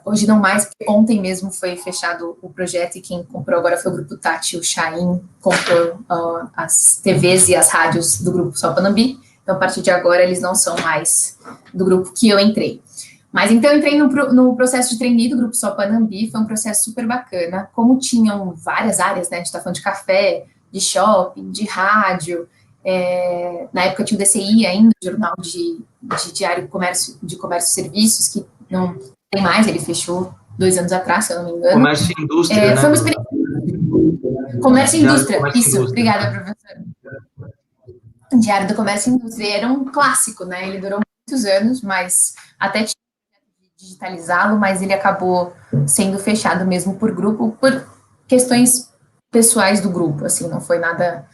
Speaker 4: Hoje não mais, porque ontem mesmo foi fechado o projeto, e quem comprou agora foi o Grupo Tati, o Chaim comprou as TVs e as rádios do Grupo Sol Panambi. Então, a partir de agora, eles não são mais do grupo que eu entrei. Mas, então, eu entrei no processo de trainee do Grupo Sol Panambi, foi um processo super bacana. Como tinham várias áreas, né, a gente está falando de café, de shopping, de rádio, na época tinha o DCI ainda, Jornal de Diário de Comércio e Serviços, que não tem mais, ele fechou 2 anos atrás, se eu não me engano.
Speaker 2: Comércio e Indústria, né?
Speaker 4: Foi uma experiência... Comércio e Indústria, isso, obrigada, professora. Diário do Comércio e Indústria era um clássico, né? Ele durou muitos anos, mas até tinha de digitalizá-lo, mas ele acabou sendo fechado mesmo por grupo, por questões pessoais do grupo, assim, não foi nada...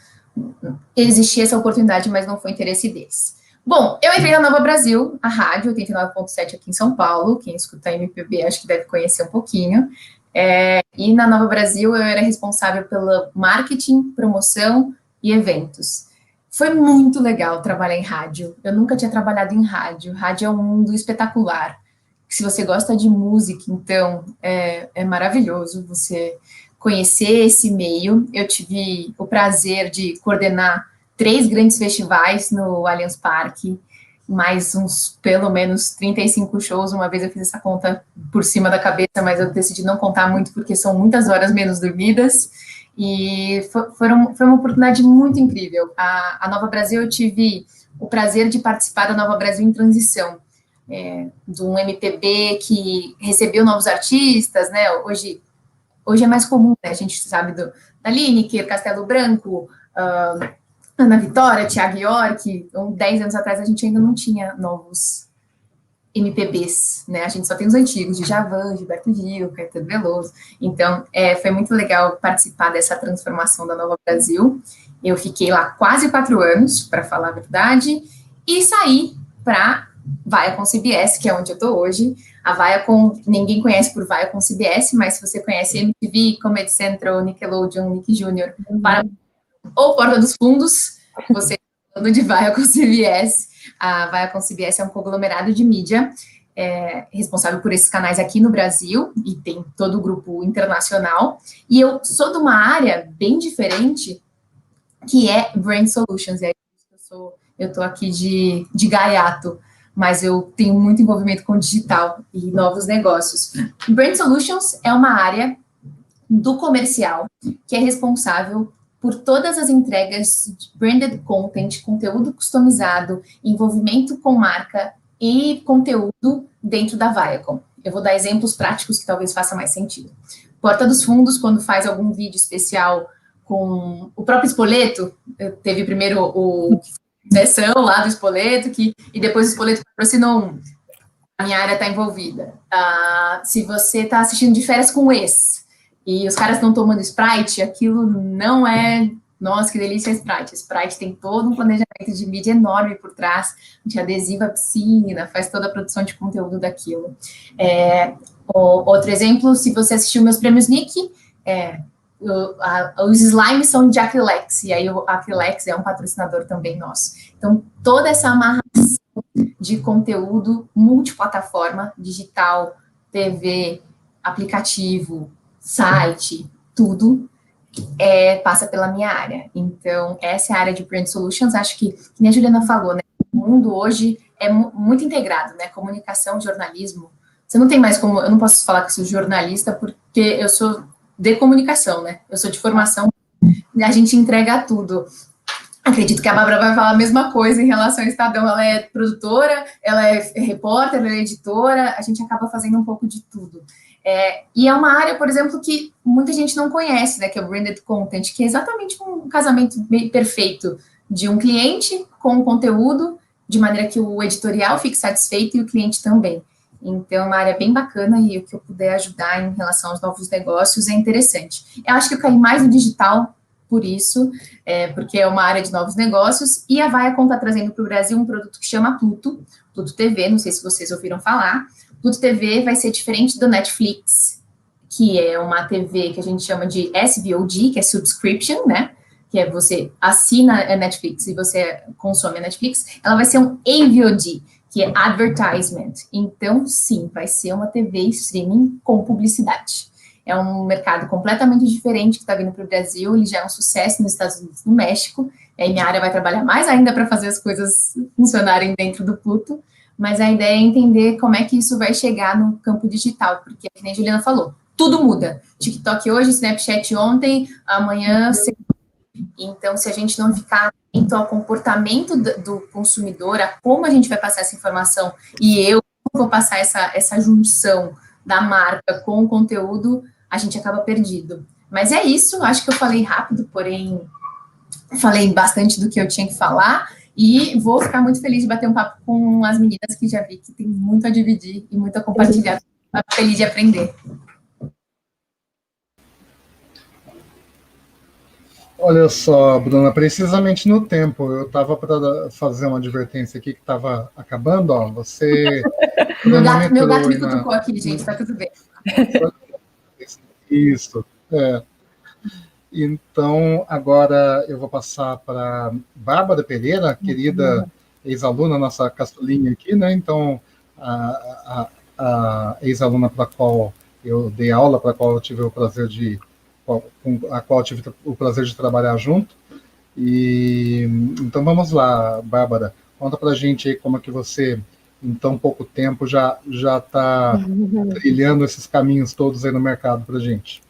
Speaker 4: Existia essa oportunidade, mas não foi interesse deles. Bom, eu entrei na Nova Brasil, a rádio 89.7 aqui em São Paulo. Quem escuta MPB acho que deve conhecer um pouquinho. E na Nova Brasil eu era responsável pelo marketing, promoção e eventos. Foi muito legal trabalhar em rádio. Eu nunca tinha trabalhado em rádio. Rádio é um mundo espetacular. Se você gosta de música, então é maravilhoso você conhecer esse meio. Eu tive o prazer de coordenar 3 grandes festivais no Allianz Parque, mais uns, pelo menos, 35 shows. Uma vez eu fiz essa conta por cima da cabeça, mas eu decidi não contar muito, porque são muitas horas menos dormidas, e foi uma oportunidade muito incrível. A Nova Brasil, eu tive o prazer de participar da Nova Brasil em transição, de um MPB que recebeu novos artistas, né? Hoje é mais comum, né? A gente sabe da Lineker, Castelo Branco, Ana Vitória, Thiago York. 10 anos atrás a gente ainda não tinha novos MPBs, né? A gente só tem os antigos, Djavan, Gilberto Gil, Caetano Veloso. Então, foi muito legal participar dessa transformação da Nova Brasil. Eu fiquei lá quase 4 anos, para falar a verdade, e saí para Viacom CBS, que é onde eu estou hoje. A Viacom, ninguém conhece por Viacom CBS, mas se você conhece MTV, Comedy Central, Nickelodeon, Nick Jr., ou Porta dos Fundos, você está falando de Viacom CBS. A Viacom CBS é um conglomerado de mídia responsável por esses canais aqui no Brasil, e tem todo o grupo internacional. E eu sou de uma área bem diferente, que é Brand Solutions. Eu estou aqui de gaiato, mas eu tenho muito envolvimento com digital e novos negócios. Brand Solutions é uma área do comercial que é responsável por todas as entregas de branded content, conteúdo customizado, envolvimento com marca e conteúdo dentro da Viacom. Eu vou dar exemplos práticos que talvez faça mais sentido. Porta dos Fundos, quando faz algum vídeo especial com o próprio Spoleto, teve primeiro o sessão lá do Spoleto, e depois o Spoleto patrocinou um. A minha área está envolvida. Se você está assistindo de férias com o ex, e os caras estão tomando Sprite, aquilo não é... Nossa, que delícia Sprite. Sprite tem todo um planejamento de mídia enorme por trás, de adesiva a piscina, faz toda a produção de conteúdo daquilo. Outro exemplo, se você assistiu meus prêmios Nick, os slimes são de Acrylex, e aí o Acrylex é um patrocinador também nosso. Então, toda essa amarração de conteúdo multiplataforma, digital, TV, aplicativo, site, tudo passa pela minha área. Então, essa é a área de Brand Solutions. Acho que nem a Juliana falou, né? O mundo hoje é muito integrado, né? Comunicação, jornalismo. Você não tem mais como... Eu não posso falar que eu sou jornalista, porque eu sou de comunicação, né? Eu sou de formação, a gente entrega tudo. Acredito que a Bárbara vai falar a mesma coisa em relação ao Estadão. Ela é produtora, ela é repórter, ela é editora, a gente acaba fazendo um pouco de tudo. E é uma área, por exemplo, que muita gente não conhece, né, que é o Branded Content, que é exatamente um casamento perfeito de um cliente com um conteúdo, de maneira que o editorial fique satisfeito e o cliente também. Então, é uma área bem bacana, e o que eu puder ajudar em relação aos novos negócios é interessante. Eu acho que eu caí mais no digital por isso, porque é uma área de novos negócios, e a Viacom está trazendo para o Brasil um produto que chama Pluto TV, não sei se vocês ouviram falar. Pluto TV vai ser diferente do Netflix, que é uma TV que a gente chama de SVOD, que é subscription, né? Que é você assina a Netflix e você consome a Netflix. Ela vai ser um AVOD, que é Advertisement. Então, sim, vai ser uma TV streaming com publicidade. É um mercado completamente diferente que está vindo para o Brasil. Ele já é um sucesso nos Estados Unidos e no México. E aí minha área vai trabalhar mais ainda para fazer as coisas funcionarem dentro do Pluto. Mas a ideia é entender como é que isso vai chegar no campo digital, porque, como a Juliana falou, tudo muda. TikTok hoje, Snapchat ontem, amanhã... Então, se a gente não ficar atento ao comportamento do consumidor, a como a gente vai passar essa informação, e eu vou passar essa junção da marca com o conteúdo, a gente acaba perdido. Mas é isso, acho que eu falei rápido, porém, falei bastante do que eu tinha que falar, e vou ficar muito feliz de bater um papo com as meninas, que já vi que tem muito a dividir e muito a compartilhar. Estou feliz de aprender.
Speaker 1: Olha só, Bruna, precisamente no tempo, eu estava para fazer uma advertência aqui que estava acabando, ó, você
Speaker 4: Meu gato
Speaker 1: cronometrou
Speaker 4: me
Speaker 1: aí
Speaker 4: cutucou aqui, gente, tá tudo bem.
Speaker 1: Isso, Então, agora eu vou passar para Bárbara Pereira, querida ex-aluna, nossa caçulinha aqui, né? Então, a ex-aluna para a qual eu dei aula, para a qual eu tive o prazer com a qual eu tive o prazer de trabalhar junto. E então vamos lá, Bárbara, conta para a gente aí como é que você, em tão pouco tempo, já está trilhando esses caminhos todos aí no mercado para a gente.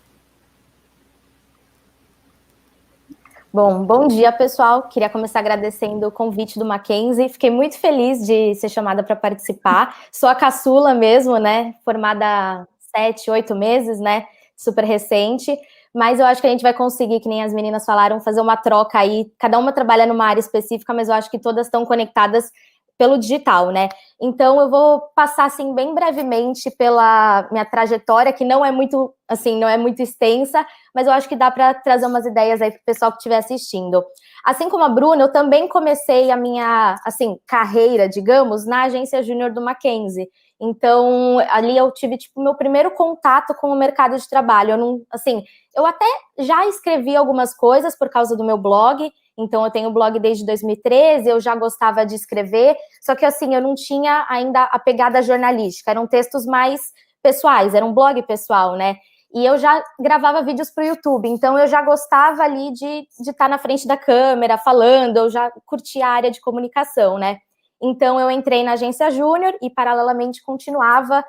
Speaker 5: Bom, bom dia, pessoal. Queria começar agradecendo o convite do Mackenzie. Fiquei muito feliz de ser chamada para participar. Sou a caçula mesmo, né? Formada há 7, 8 meses, né? Super recente. Mas eu acho que a gente vai conseguir, que nem as meninas falaram, fazer uma troca aí. Cada uma trabalha numa área específica, mas eu acho que todas estão conectadas pelo digital, né? Então eu vou passar assim bem brevemente pela minha trajetória, que não é muito, assim, não é muito extensa, mas eu acho que dá para trazer umas ideias aí para o pessoal que estiver assistindo. Assim como a Bruna, eu também comecei a minha, assim, carreira, digamos, na agência júnior do Mackenzie. Então, ali eu tive, tipo, meu primeiro contato com o mercado de trabalho. Eu não, assim, eu até já escrevi algumas coisas por causa do meu blog. Então, eu tenho blog desde 2013, eu já gostava de escrever, só que, assim, eu não tinha ainda a pegada jornalística, eram textos mais pessoais, era um blog pessoal, né? E eu já gravava vídeos para o YouTube, então eu já gostava ali de estar na frente da câmera, falando, eu já curtia a área de comunicação, né? Então, eu entrei na agência júnior e, paralelamente, continuava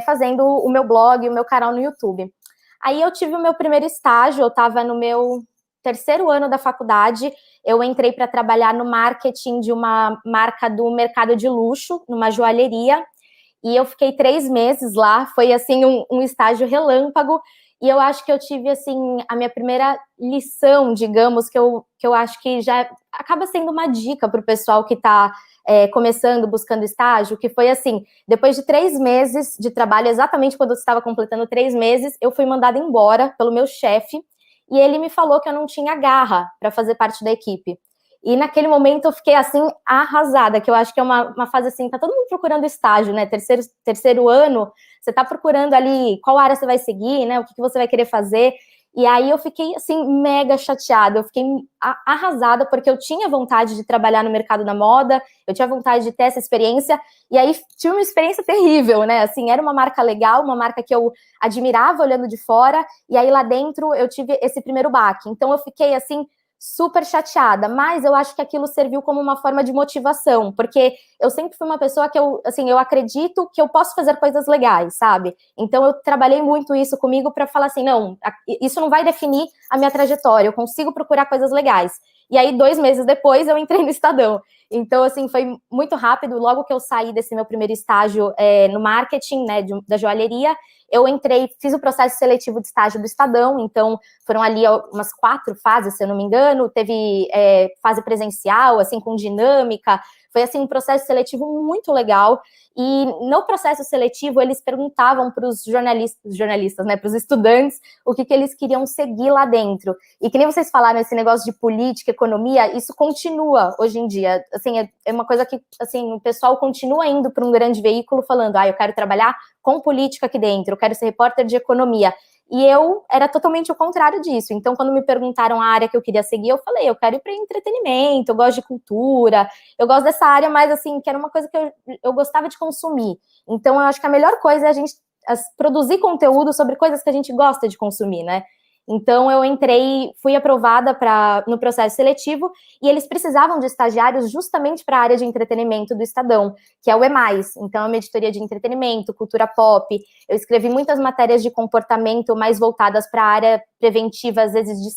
Speaker 5: fazendo o meu blog, o meu canal no YouTube. Aí, eu tive o meu primeiro estágio, eu estava no meu terceiro ano da faculdade, eu entrei para trabalhar no marketing de uma marca do mercado de luxo, numa joalheria, e eu fiquei 3 meses lá, foi assim um estágio relâmpago, e eu acho que eu tive assim a minha primeira lição, digamos, que eu acho que já acaba sendo uma dica para o pessoal que está começando, buscando estágio, que foi assim, depois de 3 meses de trabalho, exatamente quando eu estava completando 3 meses, eu fui mandada embora pelo meu chefe, e ele me falou que eu não tinha garra para fazer parte da equipe. E naquele momento eu fiquei assim, arrasada, que eu acho que é uma fase assim, tá todo mundo procurando estágio, né? Terceiro ano, você tá procurando ali qual área você vai seguir, né? O que você vai querer fazer. E aí eu fiquei assim, mega chateada, eu fiquei arrasada, porque eu tinha vontade de trabalhar no mercado da moda, eu tinha vontade de ter essa experiência, e aí tive uma experiência terrível, né? Assim, era uma marca legal, uma marca que eu admirava olhando de fora, e aí lá dentro eu tive esse primeiro baque. Então eu fiquei assim, super chateada, mas eu acho que aquilo serviu como uma forma de motivação, porque eu sempre fui uma pessoa que eu acredito que eu posso fazer coisas legais, sabe? Então eu trabalhei muito isso comigo para falar assim, não, isso não vai definir a minha trajetória, eu consigo procurar coisas legais. E aí 2 meses depois eu entrei no Estadão. Então, assim, foi muito rápido, logo que eu saí desse meu primeiro estágio no marketing, né, da joalheria, eu entrei, fiz o processo seletivo de estágio do Estadão, então foram ali umas 4 fases, se eu não me engano, teve fase presencial, assim, com dinâmica, foi, assim, um processo seletivo muito legal, e no processo seletivo eles perguntavam para os jornalistas, né, para os estudantes, o que eles queriam seguir lá dentro, e que nem vocês falaram, esse negócio de política, economia, isso continua hoje em dia, assim, é uma coisa que, assim, o pessoal continua indo para um grande veículo falando, eu quero trabalhar com política aqui dentro, eu quero ser repórter de economia. E eu era totalmente o contrário disso. Então, quando me perguntaram a área que eu queria seguir, eu falei, eu quero ir para entretenimento, eu gosto de cultura, eu gosto dessa área, mas assim, que era uma coisa que eu gostava de consumir. Então, eu acho que a melhor coisa é a gente produzir conteúdo sobre coisas que a gente gosta de consumir, né? Então, eu entrei, fui aprovada no processo seletivo e eles precisavam de estagiários justamente para a área de entretenimento do Estadão, que é o E+. Então, é uma editoria de entretenimento, cultura pop. Eu escrevi muitas matérias de comportamento mais voltadas para a área preventiva, às vezes de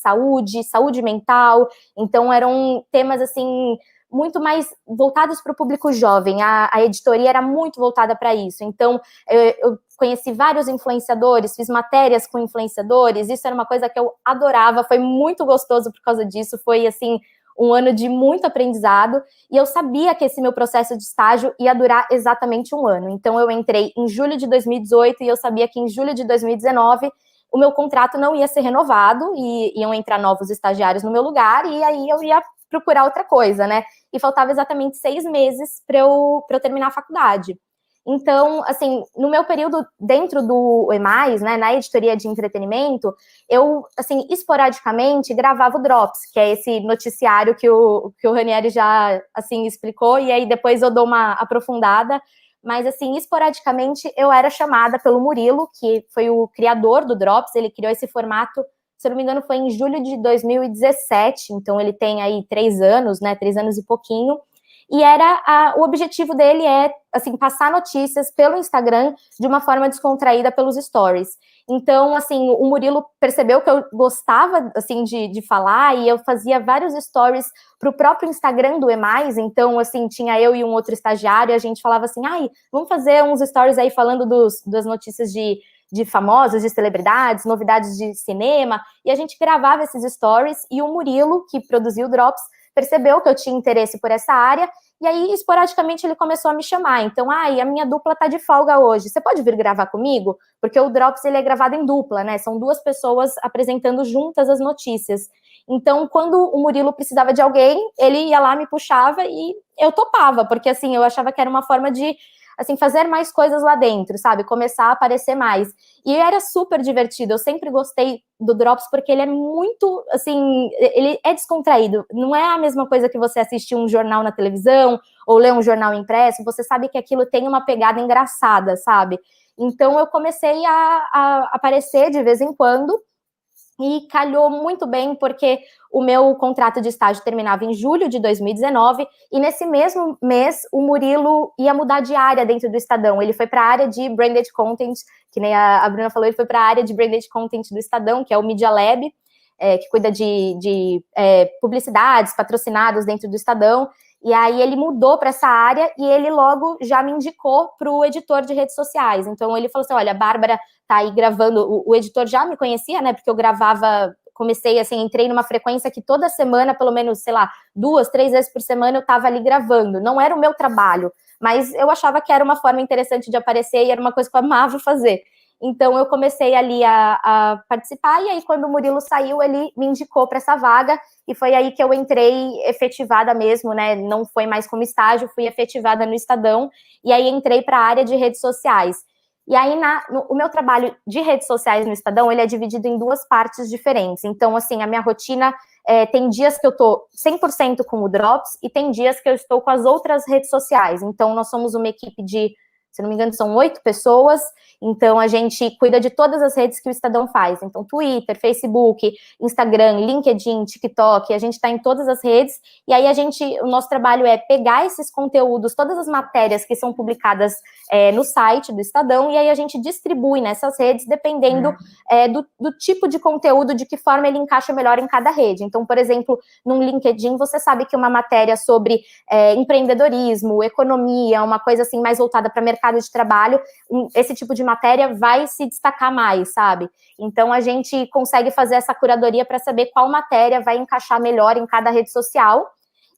Speaker 5: saúde mental. Então, eram temas, assim, muito mais voltados para o público jovem. A editoria era muito voltada para isso. Então, eu conheci vários influenciadores, fiz matérias com influenciadores, isso era uma coisa que eu adorava, foi muito gostoso por causa disso, foi, assim, um ano de muito aprendizado, e eu sabia que esse meu processo de estágio ia durar exatamente 1 ano. Então, eu entrei em julho de 2018 e eu sabia que em julho de 2019 o meu contrato não ia ser renovado e iam entrar novos estagiários no meu lugar, e aí eu ia procurar outra coisa, né? E faltava exatamente 6 meses para eu terminar a faculdade. Então, assim, no meu período dentro do EMAIS, né, na editoria de entretenimento, eu, assim, esporadicamente gravava o Drops, que é esse noticiário que o Ranieri já, assim, explicou, e aí depois eu dou uma aprofundada, mas, assim, esporadicamente eu era chamada pelo Murilo, que foi o criador do Drops, ele criou esse formato, se eu não me engano, foi em julho de 2017, então ele tem aí 3 anos, né, 3 anos e pouquinho, e o objetivo dele é, assim, passar notícias pelo Instagram de uma forma descontraída pelos stories. Então, assim, o Murilo percebeu que eu gostava, assim, de falar, e eu fazia vários stories para o próprio Instagram do EMAIS, então, assim, tinha eu e um outro estagiário, e a gente falava assim, vamos fazer uns stories aí falando das notícias de famosos, de celebridades, novidades de cinema, e a gente gravava esses stories, e o Murilo, que produziu o Drops, percebeu que eu tinha interesse por essa área, e aí, esporadicamente, ele começou a me chamar. Então, a minha dupla tá de folga hoje, você pode vir gravar comigo? Porque o Drops, ele é gravado em dupla, né? São 2 pessoas apresentando juntas as notícias. Então, quando o Murilo precisava de alguém, ele ia lá, me puxava e eu topava, porque, assim, eu achava que era uma forma de, assim, fazer mais coisas lá dentro, sabe? Começar a aparecer mais. E era super divertido, eu sempre gostei do Drops porque ele é muito, assim, ele é descontraído. Não é a mesma coisa que você assistir um jornal na televisão ou ler um jornal impresso, você sabe que aquilo tem uma pegada engraçada, sabe? Então eu comecei a aparecer de vez em quando, e calhou muito bem, porque o meu contrato de estágio terminava em julho de 2019, e nesse mesmo mês, o Murilo ia mudar de área dentro do Estadão. Ele foi para a área de Branded Content, que nem a Bruna falou, ele foi para a área de Branded Content do Estadão, que é o Media Lab, que cuida de publicidades, patrocinados dentro do Estadão, e aí ele mudou para essa área, e ele logo já me indicou para o editor de redes sociais. Então ele falou assim, olha, a Bárbara tá aí gravando, o editor já me conhecia, né, porque eu gravava, comecei assim, entrei numa frequência que toda semana, pelo menos, sei lá, 2, 3 vezes por semana eu tava ali gravando, não era o meu trabalho, mas eu achava que era uma forma interessante de aparecer e era uma coisa que eu amava fazer. Então, eu comecei ali a participar, e aí, quando o Murilo saiu, ele me indicou para essa vaga, e foi aí que eu entrei efetivada mesmo, né? Não foi mais como estágio, fui efetivada no Estadão, e aí entrei para a área de redes sociais. E aí, o meu trabalho de redes sociais no Estadão, ele é dividido em 2 partes diferentes. Então, assim, a minha rotina, tem dias que eu tô 100% com o Drops, e tem dias que eu estou com as outras redes sociais. Então, nós somos uma equipe de, se não me engano, são 8 pessoas, então a gente cuida de todas as redes que o Estadão faz, então Twitter, Facebook, Instagram, LinkedIn, TikTok, a gente está em todas as redes, e aí o nosso trabalho é pegar esses conteúdos, todas as matérias que são publicadas no site do Estadão, e aí a gente distribui nessas redes, dependendo do tipo de conteúdo, de que forma ele encaixa melhor em cada rede. Então, por exemplo, no LinkedIn, você sabe que uma matéria sobre empreendedorismo, economia, uma coisa assim mais voltada para mercado de trabalho, esse tipo de matéria vai se destacar mais, sabe? Então, a gente consegue fazer essa curadoria para saber qual matéria vai encaixar melhor em cada rede social.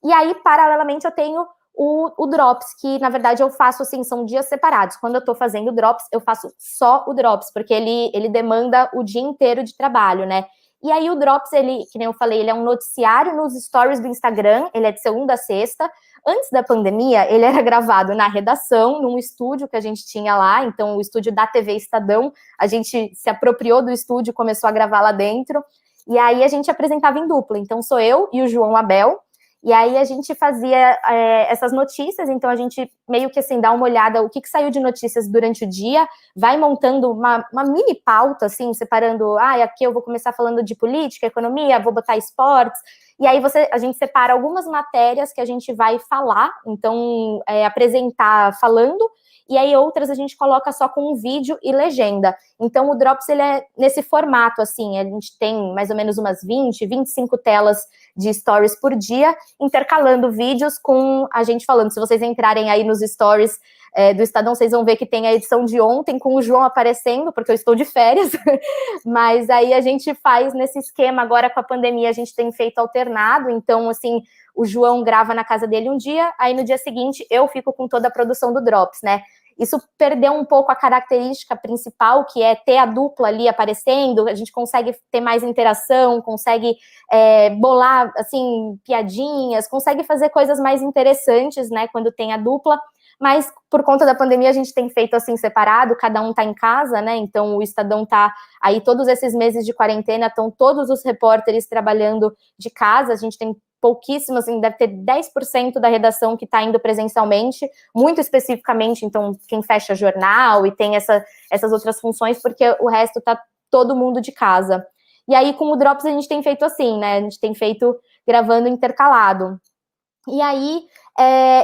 Speaker 5: E aí, paralelamente, eu tenho o Drops, que, na verdade, eu faço, assim, são dias separados. Quando eu tô fazendo o Drops, eu faço só o Drops, porque ele demanda o dia inteiro de trabalho, né? E aí, o Drops, ele, que nem eu falei, ele é um noticiário nos stories do Instagram, ele é de segunda a sexta. Antes da pandemia, ele era gravado na redação, num estúdio que a gente tinha lá, então o estúdio da TV Estadão, a gente se apropriou do estúdio e começou a gravar lá dentro, e aí a gente apresentava em dupla, então sou eu e o João Abel, e aí a gente fazia essas notícias, então a gente meio que assim, dá uma olhada, o que saiu de notícias durante o dia, vai montando uma mini pauta, assim, separando, aqui eu vou começar falando de política, economia, vou botar esportes, e aí a gente separa algumas matérias que a gente vai falar, então apresentar falando, e aí outras a gente coloca só com um vídeo e legenda. Então o Drops, ele é nesse formato, assim, a gente tem mais ou menos umas 20, 25 telas de stories por dia, intercalando vídeos com a gente falando. Se vocês entrarem aí nos stories do Estadão, vocês vão ver que tem a edição de ontem com o João aparecendo, porque eu estou de férias, mas aí a gente faz nesse esquema, agora com a pandemia a gente tem feito alternado, então assim, o João grava na casa dele um dia, aí no dia seguinte eu fico com toda a produção do Drops, né? isso perdeu um pouco a característica principal, que é ter a dupla ali aparecendo, a gente consegue ter mais interação, consegue bolar, assim, piadinhas, consegue fazer coisas mais interessantes, né, quando tem a dupla, mas por conta da pandemia a gente tem feito assim separado, cada um tá em casa, né, então o Estadão tá aí todos esses meses de quarentena, estão todos os repórteres trabalhando de casa, a gente tem pouquíssimas, assim, deve ter 10% da redação que está indo presencialmente, muito especificamente, então, quem fecha jornal e tem essas outras funções, porque o resto está todo mundo de casa. E aí, com o Drops, a gente tem feito assim, né, a gente tem feito gravando intercalado. E aí,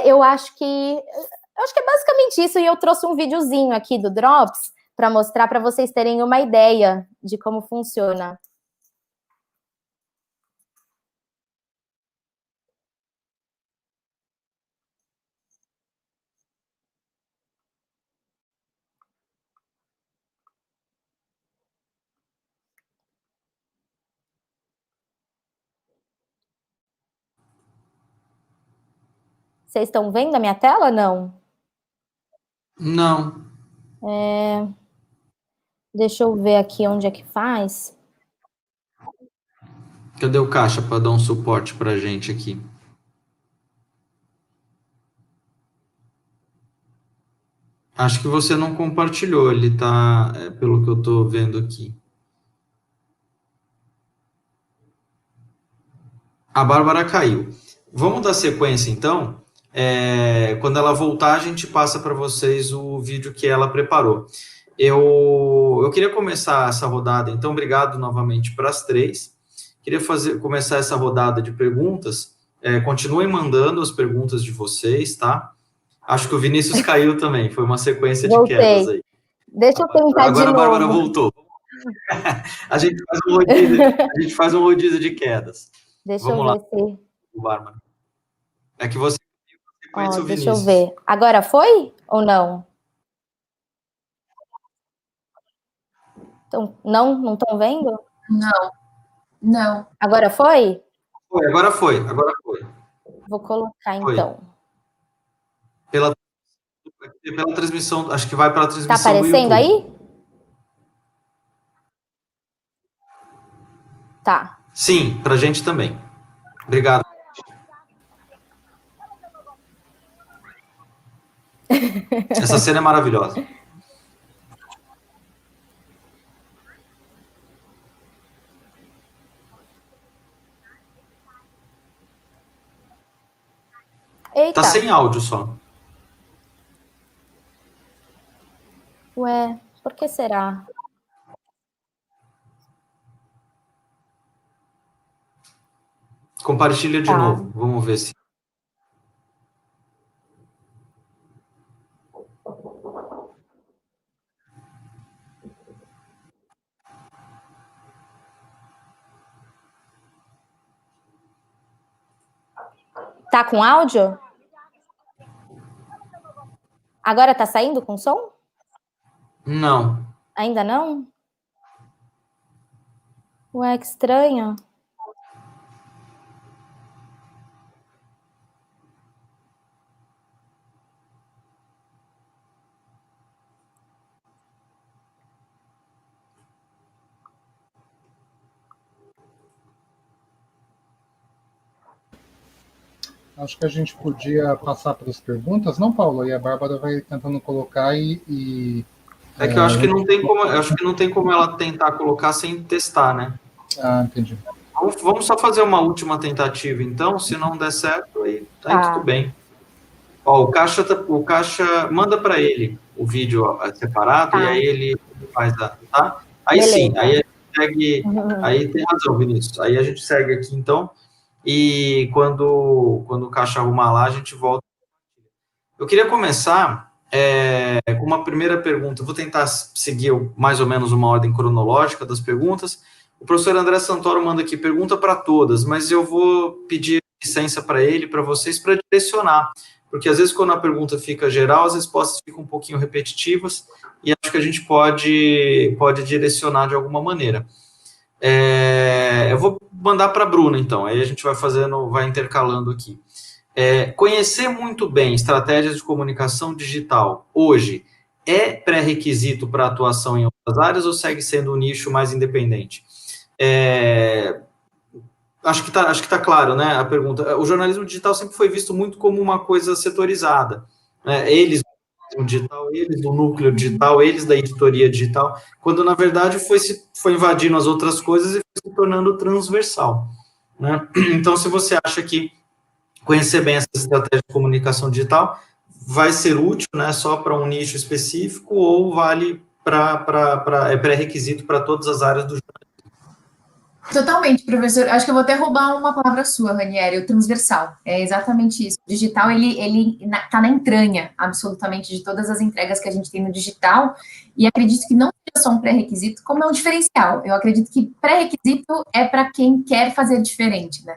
Speaker 5: eu acho que é basicamente isso, e eu trouxe um videozinho aqui do Drops, para mostrar para vocês terem uma ideia de como funciona. Vocês estão vendo a minha tela, não?
Speaker 2: Não.
Speaker 5: Deixa eu ver aqui onde é que faz.
Speaker 2: Cadê o Caixa para dar um suporte para a gente aqui? Acho que você não compartilhou, ele tá, pelo que eu estou vendo aqui. A Bárbara caiu. Vamos dar sequência, então? Quando ela voltar, a gente passa para vocês o vídeo que ela preparou. Eu queria começar essa rodada, então, obrigado novamente para as três. Queria começar essa rodada de perguntas. Continuem mandando as perguntas de vocês, tá? Acho que o Vinícius caiu também, foi uma sequência de quedas aí.
Speaker 5: Deixa eu tentar
Speaker 2: Agora
Speaker 5: de novo.
Speaker 2: A Bárbara voltou. A gente faz um rodízio de quedas.
Speaker 5: Deixa
Speaker 2: Vamos
Speaker 5: eu
Speaker 2: lá,
Speaker 5: ver se...
Speaker 2: Bárbara. É que você sequência o
Speaker 5: Deixa eu
Speaker 2: Vinícius.
Speaker 5: ver. Agora foi ou não? Então, não estão vendo?
Speaker 4: Não.
Speaker 5: Agora foi?
Speaker 2: Agora foi.
Speaker 5: Vou colocar,
Speaker 2: Foi.
Speaker 5: então.
Speaker 2: Pela transmissão, acho que vai pela transmissão
Speaker 5: Tá aparecendo
Speaker 2: do YouTube.
Speaker 5: aí? Tá.
Speaker 2: Sim, pra gente também. Obrigado. Essa cena é maravilhosa.
Speaker 5: Eita.
Speaker 2: Tá sem áudio só.
Speaker 5: Ué, por que será?
Speaker 2: Compartilha de novo. Vamos ver se...
Speaker 5: Tá com áudio? Agora tá saindo com som?
Speaker 2: Não.
Speaker 5: Ainda não? Ué, que estranho.
Speaker 1: Acho que a gente podia passar para as perguntas, não, Paulo? E a Bárbara vai tentando colocar e
Speaker 2: É que eu acho que não tem como ela tentar colocar sem testar, né?
Speaker 1: Ah, entendi.
Speaker 2: Vamos só fazer uma última tentativa, então. Se não der certo, aí tudo bem. Ó, o Caixa manda para ele o vídeo separado e aí ele faz tá? Aí beleza. Sim, aí a gente segue. Aí tem razão, Vinícius. Aí a gente segue aqui, então. E quando o Caixa arrumar lá, a gente volta. Eu queria começar com uma primeira pergunta. Eu vou tentar seguir mais ou menos uma ordem cronológica das perguntas. O professor André Santoro manda aqui pergunta para todas, mas eu vou pedir licença para ele, para vocês, para direcionar. Porque às vezes quando a pergunta fica geral, as respostas ficam um pouquinho repetitivas e acho que a gente pode direcionar de alguma maneira. Eu vou mandar para a Bruna, então, aí a gente vai intercalando aqui. Conhecer muito bem estratégias de comunicação digital hoje é pré-requisito para atuação em outras áreas ou segue sendo um nicho mais independente? Acho que tá claro, né, a pergunta. O jornalismo digital sempre foi visto muito como uma coisa setorizada, né? Eles do digital, eles do núcleo digital, eles da editoria digital, quando na verdade foi invadindo as outras coisas e foi se tornando transversal, né? Então, se você acha que conhecer bem essa estratégia de comunicação digital vai ser útil, né, só para um nicho específico ou vale é pré-requisito para todas as áreas do jornalismo?
Speaker 4: Totalmente, professor. Acho que eu vou até roubar uma palavra sua, Ranieri, o transversal. É exatamente isso. O digital, ele tá na entranha, absolutamente, de todas as entregas que a gente tem no digital, e acredito que não seja só um pré-requisito, como é um diferencial. Eu acredito que pré-requisito é para quem quer fazer diferente, né?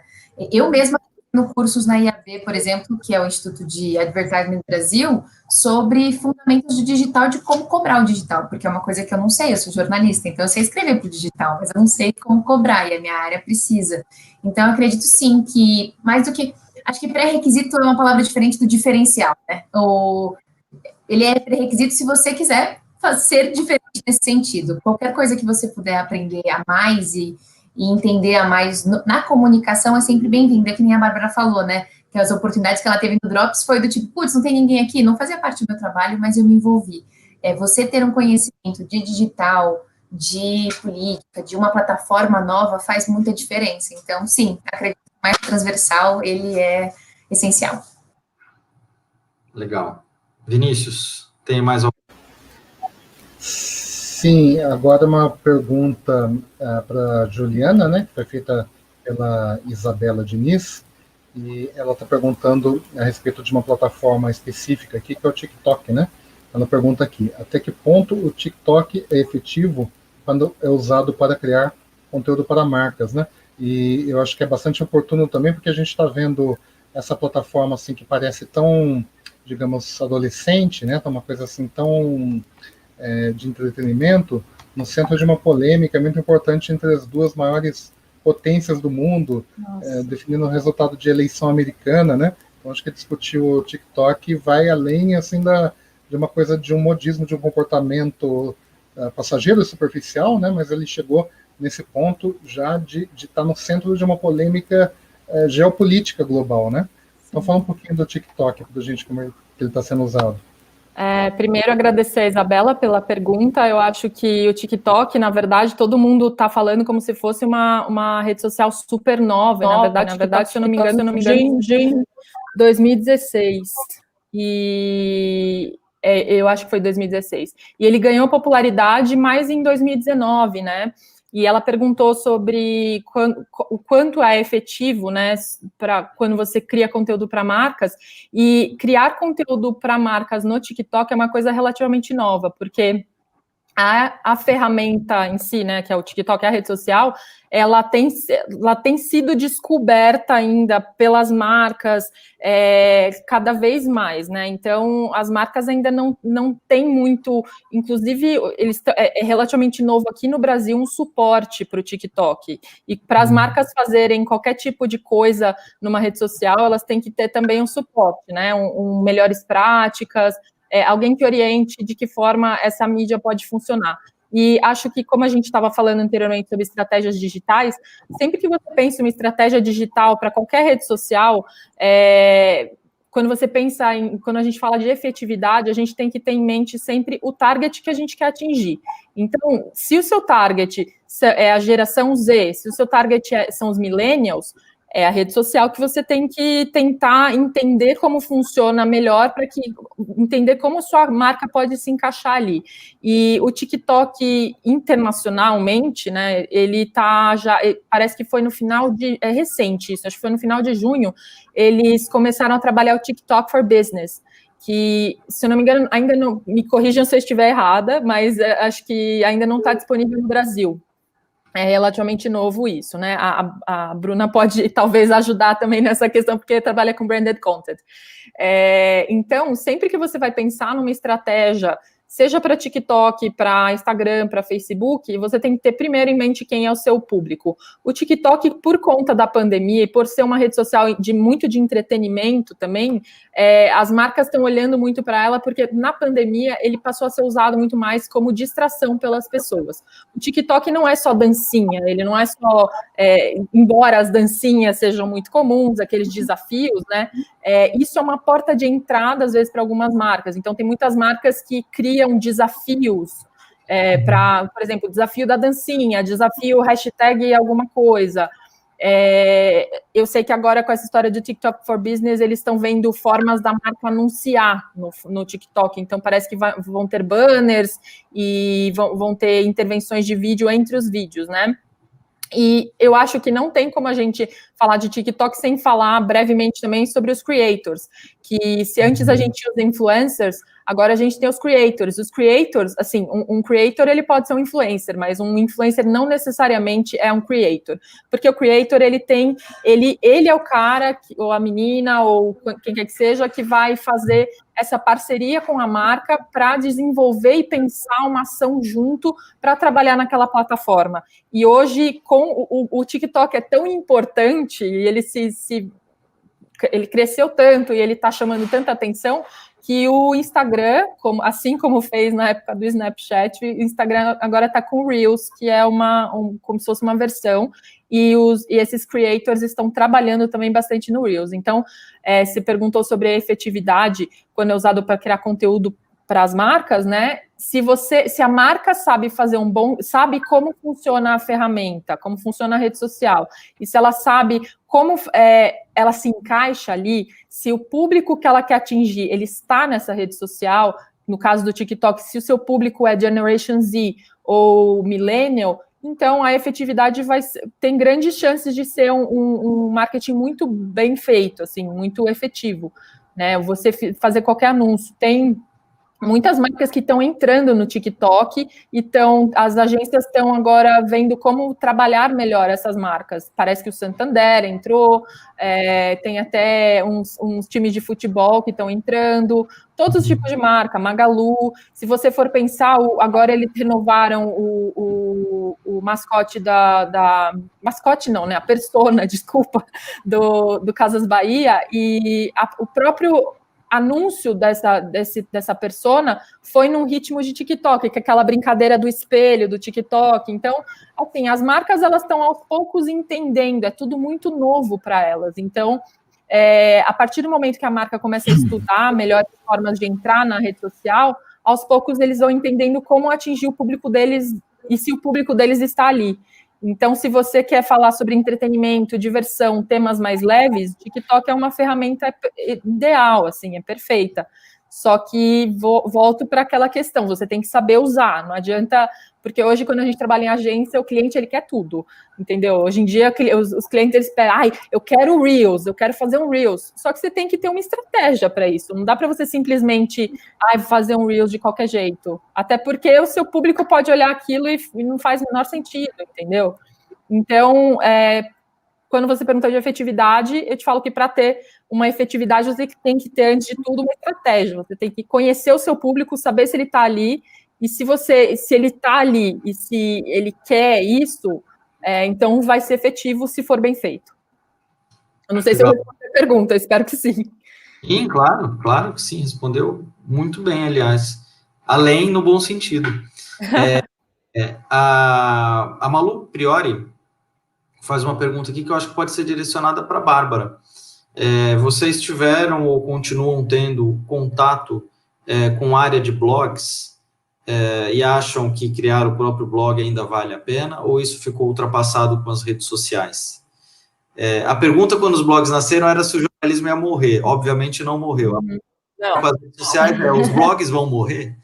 Speaker 4: Eu mesma no cursos na IAB, por exemplo, que é o Instituto de Advertising do Brasil, sobre fundamentos do digital, de como cobrar o digital, porque é uma coisa que eu não sei, eu sou jornalista, então eu sei escrever para o digital, mas eu não sei como cobrar, e a minha área precisa. Então, eu acredito sim que, mais do que, acho que pré-requisito é uma palavra diferente do diferencial, né? Ele é pré-requisito se você quiser ser diferente nesse sentido. Qualquer coisa que você puder aprender a mais e entender a mais na comunicação é sempre bem-vinda, é que nem a Bárbara falou, né? Que as oportunidades que ela teve no Drops foi do tipo, putz, não tem ninguém aqui, não fazia parte do meu trabalho, mas eu me envolvi. Você ter um conhecimento de digital, de política, de uma plataforma nova faz muita diferença. Então, sim, acredito que mais transversal, ele é essencial.
Speaker 2: Legal. Vinícius, tem mais alguma?
Speaker 1: Sim, agora uma pergunta para Juliana, né, que foi feita pela Isabela Diniz, e ela está perguntando a respeito de uma plataforma específica aqui, que é o TikTok, né? Ela pergunta aqui, até que ponto o TikTok é efetivo quando é usado para criar conteúdo para marcas, né? E eu acho que é bastante oportuno também, porque a gente está vendo essa plataforma assim que parece tão, digamos, adolescente, né? Tá uma coisa assim tão de entretenimento, no centro de uma polêmica muito importante entre as duas maiores potências do mundo, definindo o resultado de eleição americana, né? Então, acho que discutir o TikTok vai além, assim, de uma coisa, de um modismo, de um comportamento passageiro e superficial, né? Mas ele chegou nesse ponto já de estar no centro de uma polêmica geopolítica global, né? Então, fala um pouquinho do TikTok, para a gente, como ele está sendo usado.
Speaker 3: Primeiro, agradecer a Isabela pela pergunta. Eu acho que o TikTok, na verdade, todo mundo está falando como se fosse uma rede social super nova. Na verdade, se eu não me engano, de 2016. E eu acho que foi 2016. E ele ganhou popularidade mais em 2019, né? E ela perguntou sobre o quanto é efetivo, né, para quando você cria conteúdo para marcas. E criar conteúdo para marcas no TikTok é uma coisa relativamente nova, porque a ferramenta em si, né, que é o TikTok, a rede social, ela tem sido descoberta ainda pelas marcas cada vez mais, né? Então, as marcas ainda não têm muito, inclusive, é relativamente novo aqui no Brasil um suporte para o TikTok. E para as marcas fazerem qualquer tipo de coisa numa rede social, elas têm que ter também um suporte, né? Melhores práticas, alguém que oriente de que forma essa mídia pode funcionar. E acho que, como a gente estava falando anteriormente sobre estratégias digitais, sempre que você pensa em uma estratégia digital para qualquer rede social, quando você pensa quando a gente fala de efetividade, a gente tem que ter em mente sempre o target que a gente quer atingir. Então, se o seu target é a geração Z, se o seu target são os millennials, é a rede social que você tem que tentar entender como funciona melhor para entender como sua marca pode se encaixar ali. E o TikTok internacionalmente, né, ele tá já, parece que foi no final é recente isso, acho que foi no final de junho, eles começaram a trabalhar o TikTok for Business, que, se eu não me engano, ainda não, me corrijam se eu estiver errada, mas acho que ainda não está disponível no Brasil. É relativamente novo isso, né? A Bruna pode talvez ajudar também nessa questão, porque trabalha com branded content. Então, sempre que você vai pensar numa estratégia, seja para TikTok, para Instagram, para Facebook, você tem que ter primeiro em mente quem é o seu público. O TikTok, por conta da pandemia e por ser uma rede social muito de entretenimento também, as marcas estão olhando muito para ela, porque na pandemia ele passou a ser usado muito mais como distração pelas pessoas. O TikTok não é só dancinha, ele não é só, embora as dancinhas sejam muito comuns, aqueles desafios, né? Isso é uma porta de entrada, às vezes, para algumas marcas. Então, tem muitas marcas que criam desafios para, por exemplo, desafio da dancinha, desafio hashtag alguma coisa. Eu sei que agora, com essa história do TikTok for Business, eles estão vendo formas da marca anunciar no TikTok. Então, parece que vão ter banners e vão ter intervenções de vídeo entre os vídeos, né? E eu acho que não tem como a gente falar de TikTok sem falar brevemente também sobre os creators, que se antes a gente tinha os influencers, agora a gente tem os creators. Os creators, assim, um creator ele pode ser um influencer, mas um influencer não necessariamente é um creator, porque o creator ele é o cara, ou a menina, ou quem quer que seja, que vai fazer essa parceria com a marca para desenvolver e pensar uma ação junto para trabalhar naquela plataforma. E hoje, com o TikTok é tão importante, e ele cresceu tanto, e ele está chamando tanta atenção, que o Instagram, assim como fez na época do Snapchat, o Instagram agora está com o Reels, que é como se fosse uma versão, e esses creators estão trabalhando também bastante no Reels. Então, você perguntou sobre a efetividade, quando é usado para criar conteúdo para as marcas, né? Se a marca sabe sabe como funciona a ferramenta, como funciona a rede social, e se ela sabe como ela se encaixa ali, se o público que ela quer atingir, ele está nessa rede social, no caso do TikTok, se o seu público é Generation Z ou Millennial, então a efetividade tem grandes chances de ser um marketing muito bem feito, assim, muito efetivo, né? Você fazer qualquer anúncio. Tem muitas marcas que estão entrando no TikTok e as agências estão agora vendo como trabalhar melhor essas marcas. Parece que o Santander entrou, tem até uns times de futebol que estão entrando, todos os tipos de marca, Magalu. Se você for pensar, agora eles renovaram o mascote mascote não, né? A persona, desculpa, do Casas Bahia, e o próprio anúncio dessa persona foi num ritmo de TikTok, que é aquela brincadeira do espelho, do TikTok. Então, assim, as marcas, elas estão aos poucos entendendo, é tudo muito novo para elas. Então, a partir do momento que a marca começa a estudar melhores formas de entrar na rede social, aos poucos eles vão entendendo como atingir o público deles e se o público deles está ali. Então, se você quer falar sobre entretenimento, diversão, temas mais leves, TikTok é uma ferramenta ideal, assim, é perfeita. Só que volto para aquela questão, você tem que saber usar, não adianta, porque hoje quando a gente trabalha em agência, o cliente ele quer tudo, entendeu? Hoje em dia os clientes eles pedem, eu quero Reels, eu quero fazer um Reels, só que você tem que ter uma estratégia para isso, não dá para você simplesmente fazer um Reels de qualquer jeito, até porque o seu público pode olhar aquilo e não faz o menor sentido, entendeu? Então, quando você pergunta de efetividade, eu te falo que para ter uma efetividade, você tem que ter, antes de tudo, uma estratégia. Você tem que conhecer o seu público, saber se ele está ali, e se ele está ali, e se ele quer isso, então vai ser efetivo se for bem feito. Eu não sei se eu respondi a pergunta, espero que sim.
Speaker 2: Sim, claro que sim, respondeu muito bem, aliás. Além no bom sentido. A Malu Priori faz uma pergunta aqui que eu acho que pode ser direcionada para a Bárbara. Vocês tiveram ou continuam tendo contato com a área de blogs e acham que criar o próprio blog ainda vale a pena, ou isso ficou ultrapassado com as redes sociais? A pergunta quando os blogs nasceram era se o jornalismo ia morrer. Obviamente não morreu.
Speaker 3: Não.
Speaker 2: Com as redes sociais, os blogs vão morrer?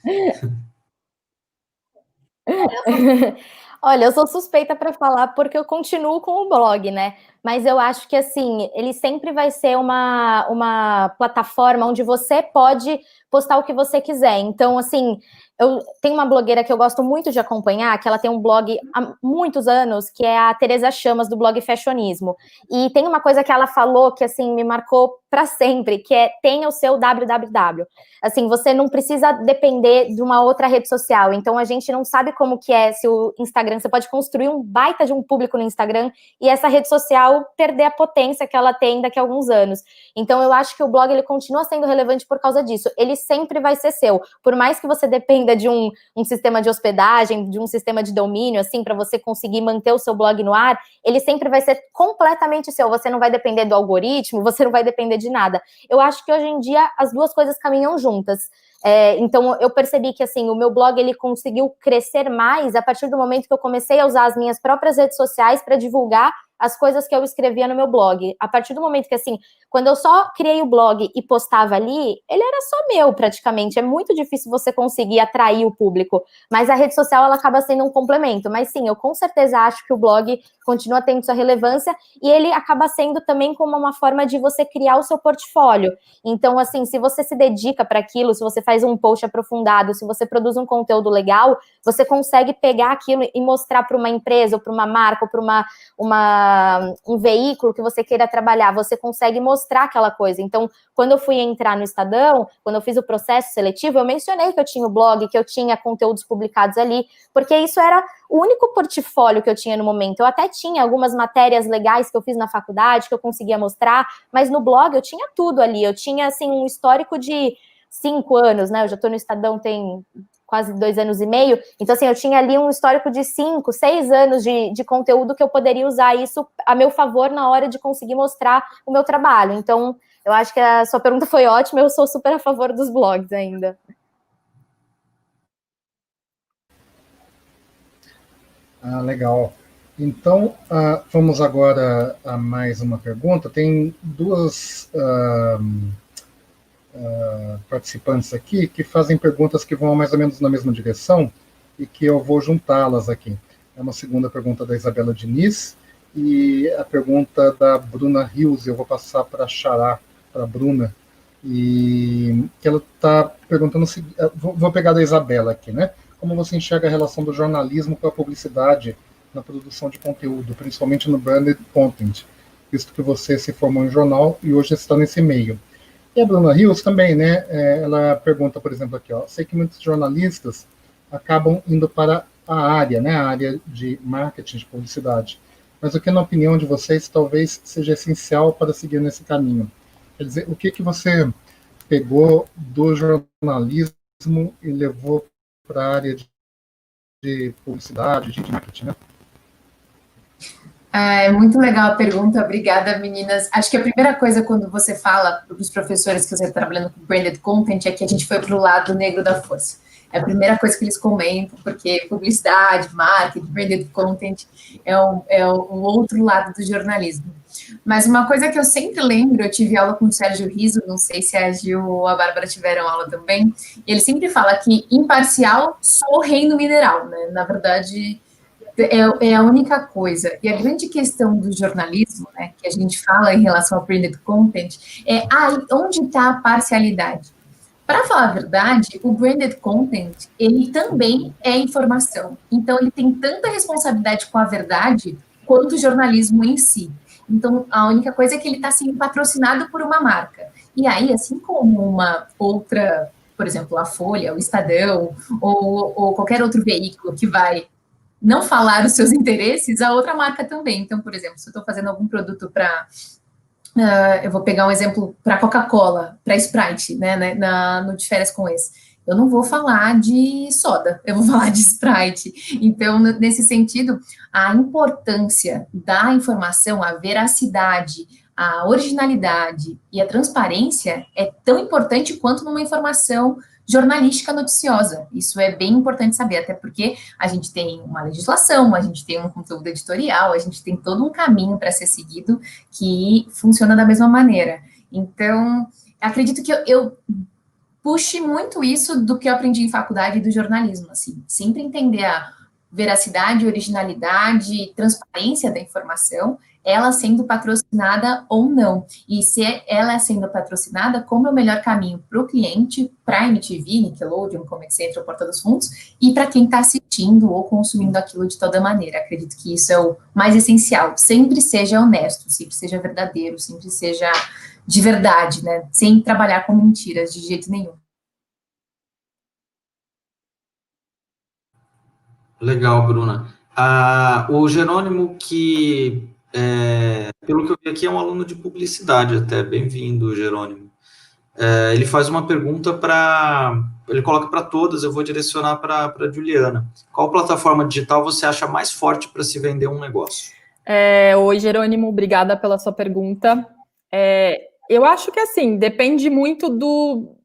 Speaker 5: Olha, eu sou suspeita para falar porque eu continuo com o blog, né? Mas eu acho que, assim, ele sempre vai ser uma plataforma onde você pode postar o que você quiser. Então, assim, eu tenho uma blogueira que eu gosto muito de acompanhar, que ela tem um blog há muitos anos, que é a Tereza Chamas, do blog Fashionismo. E tem uma coisa que ela falou que, assim, me marcou para sempre, que é tenha o seu www. Assim, você não precisa depender de uma outra rede social. Então, a gente não sabe como que é se o Instagram, você pode construir um baita de um público no Instagram e essa rede social perder a potência que ela tem daqui a alguns anos. Então, eu acho que o blog, ele continua sendo relevante por causa disso. Ele sempre vai ser seu. Por mais que você dependa de um sistema de hospedagem, de um sistema de domínio, assim, para você conseguir manter o seu blog no ar, ele sempre vai ser completamente seu. Você não vai depender do algoritmo, você não vai depender de nada. Eu acho que hoje em dia as duas coisas caminham juntas. Então, eu percebi que, assim, o meu blog, ele conseguiu crescer mais a partir do momento que eu comecei a usar as minhas próprias redes sociais para divulgar as coisas que eu escrevia no meu blog. A partir do momento que, assim, quando eu só criei o blog e postava ali, ele era só meu, praticamente. É muito difícil você conseguir atrair o público. Mas a rede social, ela acaba sendo um complemento. Mas, sim, eu com certeza acho que o blog continua tendo sua relevância e ele acaba sendo também como uma forma de você criar o seu portfólio. Então, assim, se você se dedica para aquilo, se você faz um post aprofundado, se você produz um conteúdo legal, você consegue pegar aquilo e mostrar para uma empresa, ou para uma marca, ou para um veículo que você queira trabalhar, você consegue mostrar aquela coisa. Então, quando eu fui entrar no Estadão, quando eu fiz o processo seletivo, eu mencionei que eu tinha o blog, que eu tinha conteúdos publicados ali, porque isso era o único portfólio que eu tinha no momento. Eu até tinha algumas matérias legais que eu fiz na faculdade, que eu conseguia mostrar, mas no blog eu tinha tudo ali. Eu tinha, assim, um histórico de 5 anos, né? Eu já estou no Estadão tem quase 2 anos e meio, então, assim, eu tinha ali um histórico de 5, 6 anos de conteúdo que eu poderia usar isso a meu favor na hora de conseguir mostrar o meu trabalho. Então, eu acho que a sua pergunta foi ótima, eu sou super a favor dos blogs ainda.
Speaker 1: Legal. Então, vamos agora a mais uma pergunta. Tem duas participantes aqui que fazem perguntas que vão mais ou menos na mesma direção e que eu vou juntá-las aqui. É uma segunda pergunta da Isabela Diniz e a pergunta da Bruna Rios. Eu vou passar para a Xará, para a Bruna, e que ela está perguntando, vou pegar da Isabela aqui, né? Como você enxerga a relação do jornalismo com a publicidade na produção de conteúdo, principalmente no branded content, visto que você se formou em jornal e hoje está nesse meio? E a Bruna Rios também, né? Ela pergunta, por exemplo, aqui, sei que muitos jornalistas acabam indo para a área, né? A área de marketing, de publicidade. Mas o que, na opinião de vocês, talvez seja essencial para seguir nesse caminho? Quer dizer, o que você pegou do jornalismo e levou para a área de publicidade, de marketing, né?
Speaker 4: É muito legal a pergunta, obrigada, meninas. Acho que a primeira coisa quando você fala para os professores que você está trabalhando com branded content é que a gente foi para o lado negro da força. É a primeira coisa que eles comentam, porque publicidade, marketing, branded content é o outro lado do jornalismo. Mas uma coisa que eu sempre lembro, eu tive aula com o Sérgio Riso, não sei se a Gil ou a Bárbara tiveram aula também, e ele sempre fala que imparcial só o reino mineral, né? Na verdade, é a única coisa. E a grande questão do jornalismo, né, que a gente fala em relação ao branded content, é onde está a parcialidade. Para falar a verdade, o branded content, ele também é informação. Então, ele tem tanta responsabilidade com a verdade quanto o jornalismo em si. Então, a única coisa é que ele está sendo patrocinado por uma marca. E aí, assim como uma outra, por exemplo, a Folha, o Estadão, ou qualquer outro veículo que vai não falar os seus interesses, a outra marca também. Então, por exemplo, se eu estou fazendo algum produto para... eu vou pegar um exemplo para Coca-Cola, para Sprite, né, no De Férias com Ex. Eu não vou falar de soda, eu vou falar de Sprite. Então, nesse sentido, a importância da informação, a veracidade, a originalidade e a transparência é tão importante quanto numa informação jornalística noticiosa. Isso é bem importante saber, até porque a gente tem uma legislação, a gente tem um conteúdo editorial, a gente tem todo um caminho para ser seguido que funciona da mesma maneira. Então, acredito que eu puxe muito isso do que eu aprendi em faculdade do jornalismo, assim, sempre entender veracidade, originalidade, transparência da informação, ela sendo patrocinada ou não. E se ela sendo patrocinada, como é o melhor caminho para o cliente, para a MTV, Nickelodeon, Comedy Central, Porta dos Fundos, e para quem está assistindo ou consumindo aquilo de toda maneira. Acredito que isso é o mais essencial. Sempre seja honesto, sempre seja verdadeiro, sempre seja de verdade, né? Sem trabalhar com mentiras de jeito nenhum.
Speaker 2: Legal, Bruna. O Jerônimo, que, pelo que eu vi aqui, é um aluno de publicidade até. Bem-vindo, Jerônimo. Ele faz uma pergunta ele coloca para todas, eu vou direcionar para a Juliana. Qual plataforma digital você acha mais forte para se vender um negócio?
Speaker 3: Oi, Jerônimo, obrigada pela sua pergunta. Eu acho que, assim, depende muito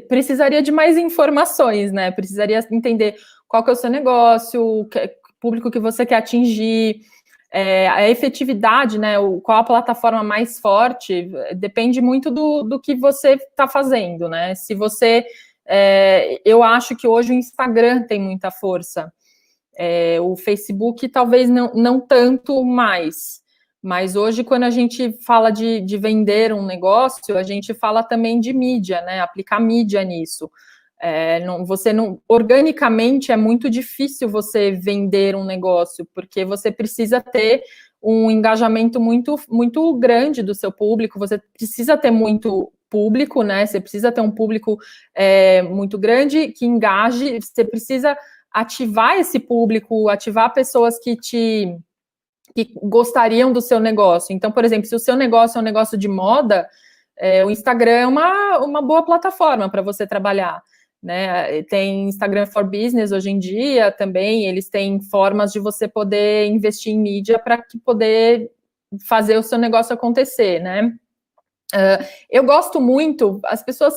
Speaker 3: precisaria de mais informações, né? Precisaria entender qual que é o seu negócio, o público que você quer atingir, a efetividade, né? Qual a plataforma mais forte, depende muito do que você está fazendo, né? Se você... eu acho que hoje o Instagram tem muita força. O Facebook talvez não tanto mais. Mas hoje, quando a gente fala de vender um negócio, a gente fala também de mídia, né? Aplicar mídia nisso. Organicamente é muito difícil você vender um negócio, porque você precisa ter um engajamento muito, muito grande do seu público, você precisa ter muito público, né? Você precisa ter um público muito grande que engaje, você precisa ativar esse público, ativar pessoas que gostariam do seu negócio. Então, por exemplo, se o seu negócio é um negócio de moda, o Instagram é uma boa plataforma para você trabalhar, né? Tem Instagram for Business hoje em dia também, eles têm formas de você poder investir em mídia para poder fazer o seu negócio acontecer, né? Eu gosto muito, as pessoas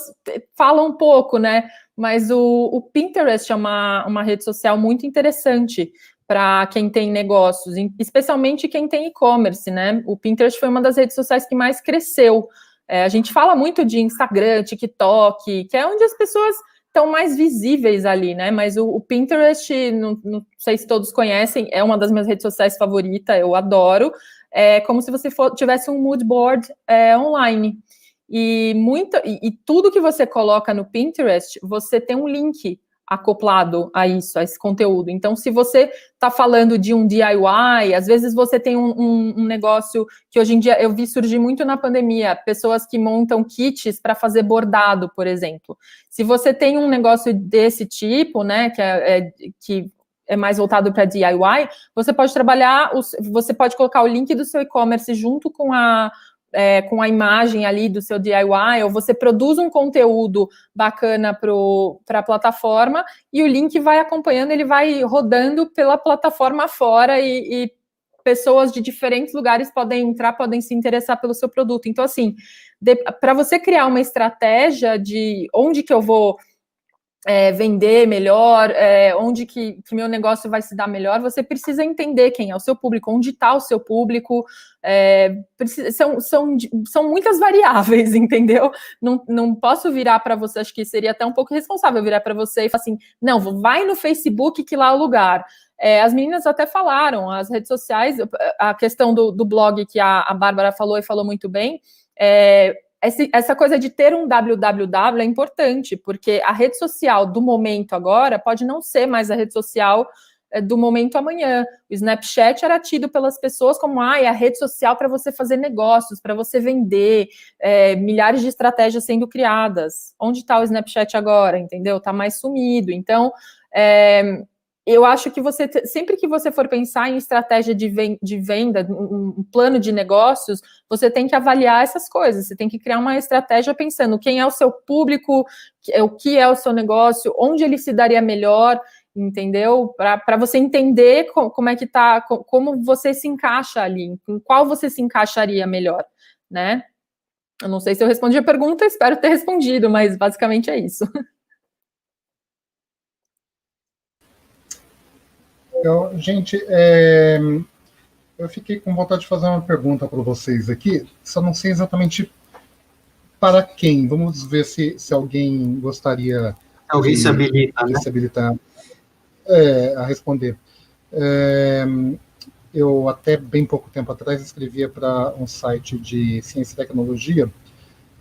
Speaker 3: falam um pouco, né? Mas o Pinterest é uma rede social muito interessante para quem tem negócios, especialmente quem tem e-commerce, né? O Pinterest foi uma das redes sociais que mais cresceu. A gente fala muito de Instagram, TikTok, que é onde as pessoas estão mais visíveis ali, né? Mas o Pinterest, não sei se todos conhecem, é uma das minhas redes sociais favoritas, eu adoro. É como se você tivesse um mood board online. E tudo que você coloca no Pinterest, você tem um link acoplado a isso, a esse conteúdo. Então, se você está falando de um DIY, às vezes você tem um negócio que hoje em dia eu vi surgir muito na pandemia, pessoas que montam kits para fazer bordado, por exemplo. Se você tem um negócio desse tipo, né, que é mais voltado para DIY, você pode você pode colocar o link do seu e-commerce junto com a imagem ali do seu DIY, ou você produz um conteúdo bacana para a plataforma e o link vai acompanhando, ele vai rodando pela plataforma fora e pessoas de diferentes lugares podem entrar, podem se interessar pelo seu produto. Então, assim, para você criar uma estratégia de onde que eu vou vender melhor, onde que meu negócio vai se dar melhor, você precisa entender quem é o seu público, onde está o seu público, são muitas variáveis, entendeu? Não posso virar para você, acho que seria até um pouco irresponsável virar para você e falar assim, não, vai no Facebook que lá é o lugar. As meninas até falaram, as redes sociais, a questão do blog que a Bárbara falou e falou muito bem, essa coisa de ter um www é importante, porque a rede social do momento agora pode não ser mais a rede social do momento amanhã. O Snapchat era tido pelas pessoas como é a rede social para você fazer negócios, para você vender, milhares de estratégias sendo criadas. Onde está o Snapchat agora, entendeu? Está mais sumido. Então, eu acho que sempre que você for pensar em estratégia de venda, um plano de negócios, você tem que avaliar essas coisas, você tem que criar uma estratégia pensando quem é o seu público, o que é o seu negócio, onde ele se daria melhor, entendeu? Para você entender como é que tá, como você se encaixa ali, em qual você se encaixaria melhor, né? Eu não sei se eu respondi a pergunta, espero ter respondido, mas basicamente é isso.
Speaker 1: Gente, eu fiquei com vontade de fazer uma pergunta para vocês aqui, só não sei exatamente para quem. Vamos ver se alguém gostaria
Speaker 2: alguém se habilita,
Speaker 1: de
Speaker 2: né?
Speaker 1: se habilitar. a responder. Eu, até bem pouco tempo atrás, escrevia para um site de ciência e tecnologia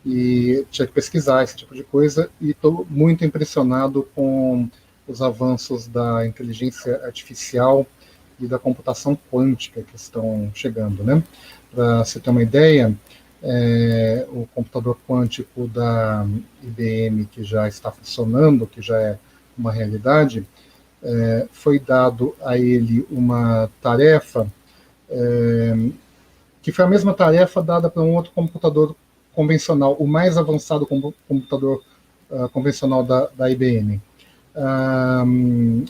Speaker 1: e tinha que pesquisar esse tipo de coisa, e estou muito impressionado com os avanços da inteligência artificial e da computação quântica que estão chegando, né? Para você ter uma ideia, o computador quântico da IBM, que já está funcionando, que já é uma realidade, foi dado a ele uma tarefa que foi a mesma tarefa dada para um outro computador convencional, o mais avançado computador convencional da IBM.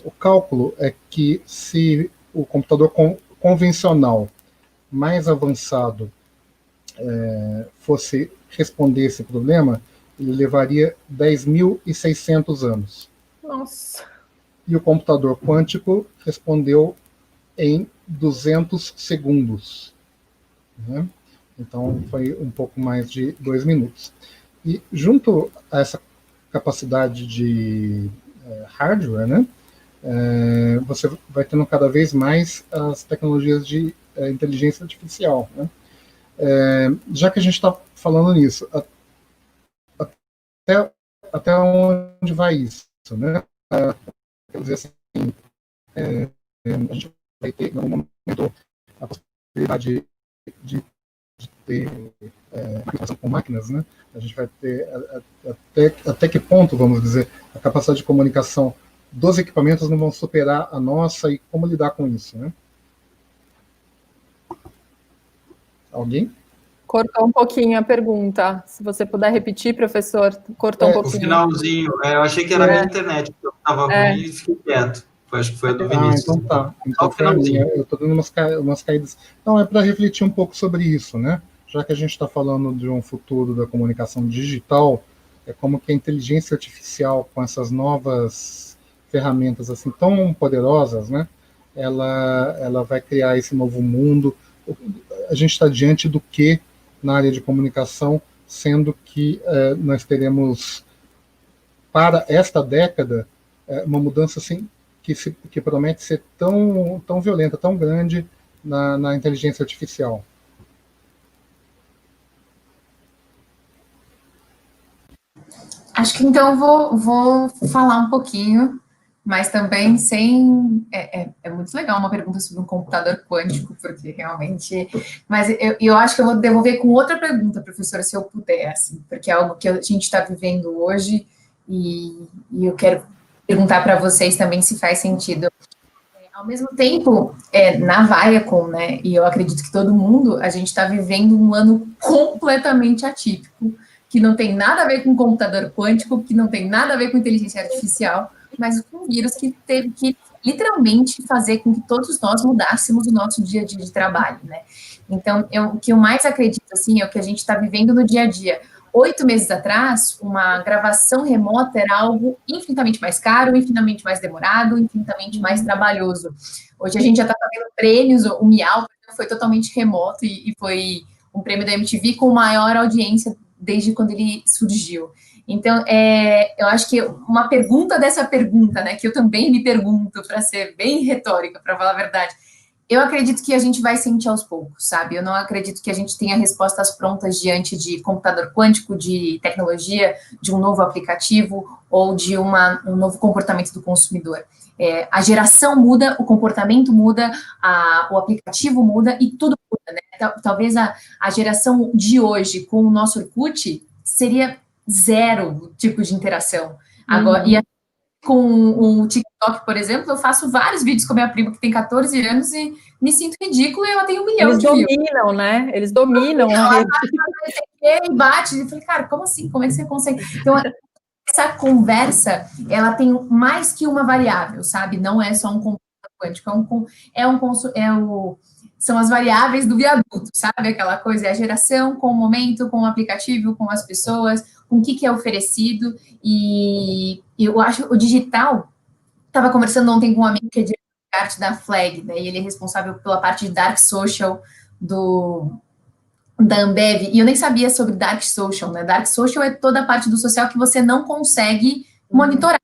Speaker 1: O cálculo é que se o computador convencional mais avançado fosse responder esse problema, ele levaria 10.600 anos.
Speaker 3: Nossa.
Speaker 1: E o computador quântico respondeu em 200 segundos. Né? Então, foi um pouco mais de 2 minutos. E junto a essa capacidade de hardware, né, você vai tendo cada vez mais as tecnologias de inteligência artificial. Né? Já que a gente está falando nisso, até onde vai isso? Né? Quer dizer assim, a gente vai ter, em algum momento, a possibilidade de ter manipulação com máquinas, né? A gente vai ter até que ponto, vamos dizer, a capacidade de comunicação dos equipamentos não vão superar a nossa, e como lidar com isso, né? Alguém?
Speaker 3: Cortou um pouquinho a pergunta. Se você puder repetir, professor, cortou um pouquinho.
Speaker 2: O finalzinho, eu achei que era a minha internet, que estava ruim e fiquei quieto. Acho que foi a do Vinícius.
Speaker 1: Então tá. Então foi a minha. Eu estou dando umas caídas. Então, é para refletir um pouco sobre isso, né? Já que a gente está falando de um futuro da comunicação digital, é como que a inteligência artificial, com essas novas ferramentas assim tão poderosas, né? Ela vai criar esse novo mundo. A gente está diante do que na área de comunicação, sendo que nós teremos, para esta década, uma mudança assim, que promete ser tão violenta, tão grande na inteligência artificial.
Speaker 4: Acho que então eu vou falar um pouquinho, mas também sem... É muito legal uma pergunta sobre um computador quântico, porque realmente... Mas eu acho que eu vou devolver com outra pergunta, professora, se eu puder, assim, porque é algo que a gente está vivendo hoje, e eu quero perguntar para vocês também se faz sentido. Ao mesmo tempo, na Viacom, né, e eu acredito que todo mundo, a gente está vivendo um ano completamente atípico, que não tem nada a ver com computador quântico, que não tem nada a ver com inteligência artificial, mas com um vírus que teve que literalmente fazer com que todos nós mudássemos o nosso dia a dia de trabalho, né? Então, o que eu mais acredito, assim, é o que a gente está vivendo no dia a dia. 8 meses atrás, uma gravação remota era algo infinitamente mais caro, infinitamente mais demorado, infinitamente mais trabalhoso. Hoje a gente já está fazendo prêmios, o Miau foi totalmente remoto e foi um prêmio da MTV com maior audiência desde quando ele surgiu. Então, eu acho que uma pergunta dessa pergunta, né, que eu também me pergunto, para ser bem retórica, para falar a verdade, eu acredito que a gente vai sentir aos poucos, sabe? Eu não acredito que a gente tenha respostas prontas diante de computador quântico, de tecnologia, de um novo aplicativo ou de um novo comportamento do consumidor. A geração muda, o comportamento muda, o aplicativo muda e tudo muda, né? Talvez a geração de hoje com o nosso Orkut seria zero tipo de interação. Agora, e com o TikTok, por exemplo, eu faço vários vídeos com a minha prima que tem 14 anos e me sinto ridícula e ela tem 1 milhão de views.
Speaker 3: Eles dominam, né? Eles dominam a rede.
Speaker 4: E bate, e falei, cara, como assim? Como é que você consegue? Então, essa conversa, ela tem mais que uma variável, sabe? Não é só um computador quântico, são as variáveis do viaduto, sabe? Aquela coisa, é a geração com o momento, com o aplicativo, com as pessoas, com o que é oferecido, e eu acho o digital, estava conversando ontem com um amigo que é diretor de arte da Flag, né, e ele é responsável pela parte de Dark Social da Ambev, e eu nem sabia sobre Dark Social, né? Dark Social é toda a parte do social que você não consegue monitorar.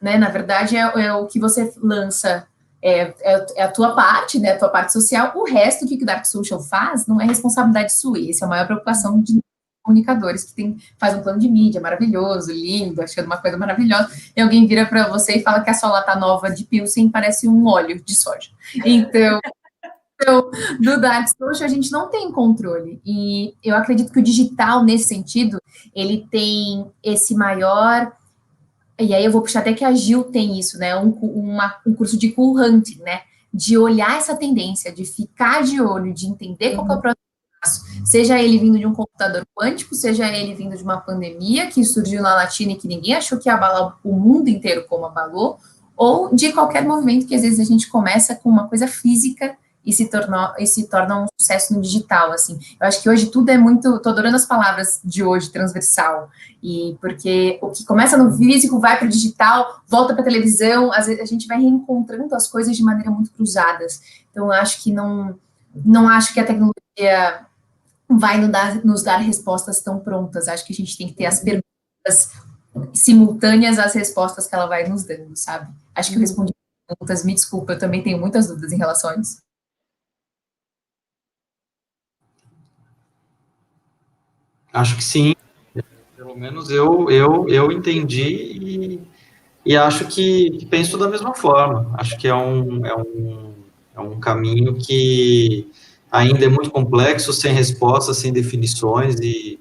Speaker 4: né? Na verdade, é o que você lança, é a tua parte, né? A tua parte social. O resto, o que o Dark Social faz, não é responsabilidade sua. Essa é a maior preocupação de comunicadores que faz um plano de mídia maravilhoso, lindo, achando uma coisa maravilhosa, e alguém vira para você e fala que a sua lata nova de Pilsen parece um óleo de soja. Então, do Dark Social a gente não tem controle. E eu acredito que o digital, nesse sentido, ele tem esse maior... E aí eu vou puxar até que a Gil tem isso, né? Um curso de cool hunting, né? De olhar essa tendência, de ficar de olho, de entender qual que é o próximo passo. Seja ele vindo de um computador quântico, seja ele vindo de uma pandemia que surgiu na China e que ninguém achou que ia abalar o mundo inteiro como abalou, ou de qualquer movimento que às vezes a gente começa com uma coisa física e se torna um sucesso no digital, assim. Eu acho que hoje tudo é muito... Tô adorando as palavras de hoje, transversal. E porque o que começa no físico vai para o digital, volta para a televisão, às vezes a gente vai reencontrando as coisas de maneira muito cruzadas. Então, eu acho que não acho que a tecnologia vai nos dar respostas tão prontas. Acho que a gente tem que ter as perguntas simultâneas às respostas que ela vai nos dando, sabe? Acho que eu respondi perguntas, me desculpa, eu também tenho muitas dúvidas em relação a isso.
Speaker 2: Acho que sim, pelo menos eu entendi e acho que penso da mesma forma. Acho que é um caminho que ainda é muito complexo, sem respostas, sem definições, e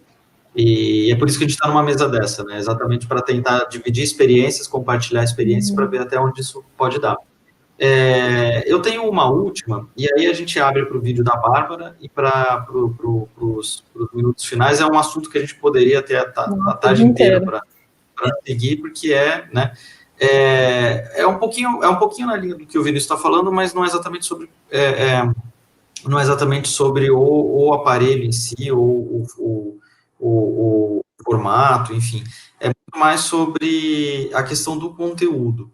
Speaker 2: é por isso que a gente está numa mesa dessa, né? Exatamente para tentar dividir experiências, compartilhar experiências, para ver até onde isso pode dar. Eu tenho uma última, e aí a gente abre para o vídeo da Bárbara e para os minutos finais. É um assunto que a gente poderia ter a tarde inteira para seguir, porque né, é um pouquinho na linha do que o Vinícius está falando, mas não é exatamente sobre não é exatamente sobre o aparelho em si, ou o formato, enfim. É muito mais sobre a questão do conteúdo,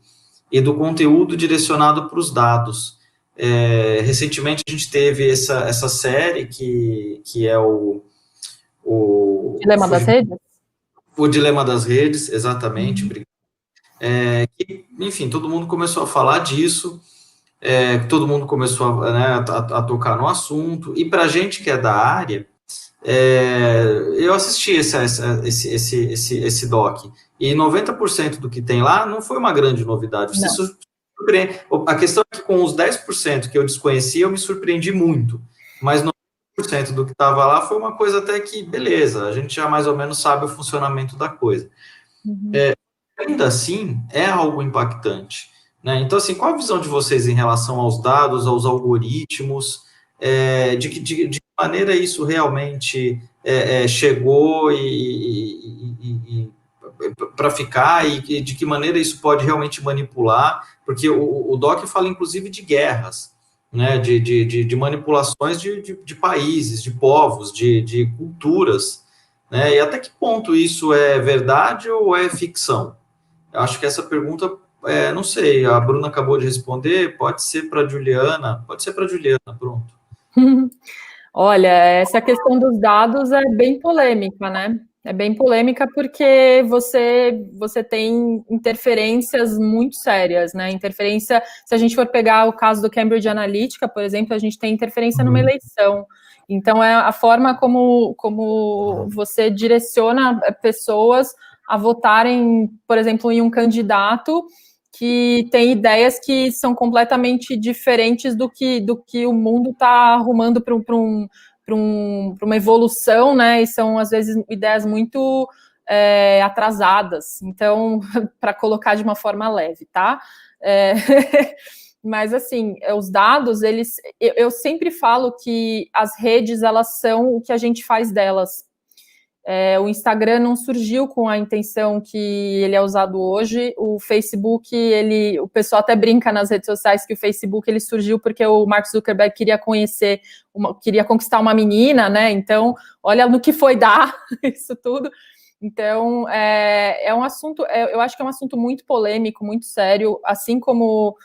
Speaker 2: e do conteúdo direcionado para os dados. Recentemente a gente teve essa série que é o
Speaker 3: Dilema das Redes?
Speaker 2: O Dilema das Redes, exatamente. Enfim, todo mundo começou a falar disso, todo mundo começou a tocar no assunto, e para a gente que é da área, eu assisti esse doc, e 90% do que tem lá não foi uma grande novidade. A questão é que com os 10% que eu desconhecia, eu me surpreendi muito, mas 90% do que estava lá foi uma coisa até que, beleza, a gente já mais ou menos sabe o funcionamento da coisa. Ainda assim, é algo impactante, né? Então, assim, qual a visão de vocês em relação aos dados, aos algoritmos, de que maneira isso realmente chegou para ficar, e de que maneira isso pode realmente manipular, porque o Doc fala, inclusive, de guerras, né, de manipulações de países, de povos, de culturas, né, e até que ponto isso é verdade ou é ficção? Eu acho que essa pergunta, não sei, a Bruna acabou de responder, pode ser para a Juliana, pronto.
Speaker 3: Olha, essa questão dos dados é bem polêmica, né? É bem polêmica porque você tem interferências muito sérias, né? Interferência, se a gente for pegar o caso do Cambridge Analytica, por exemplo, a gente tem interferência numa eleição. Então, é a forma como você direciona pessoas a votarem, por exemplo, em um candidato que tem ideias que são completamente diferentes do que o mundo está arrumando para uma evolução, né? E são, às vezes, ideias muito atrasadas. Então, para colocar de uma forma leve, tá? Mas, assim, os dados, eu sempre falo que as redes, elas são o que a gente faz delas. O Instagram não surgiu com a intenção que ele é usado hoje. O Facebook, o pessoal até brinca nas redes sociais que o Facebook ele surgiu porque o Mark Zuckerberg queria conquistar uma menina, né? Então, olha no que foi dar isso tudo. Então, é um assunto, eu acho que é um assunto muito polêmico, muito sério, assim como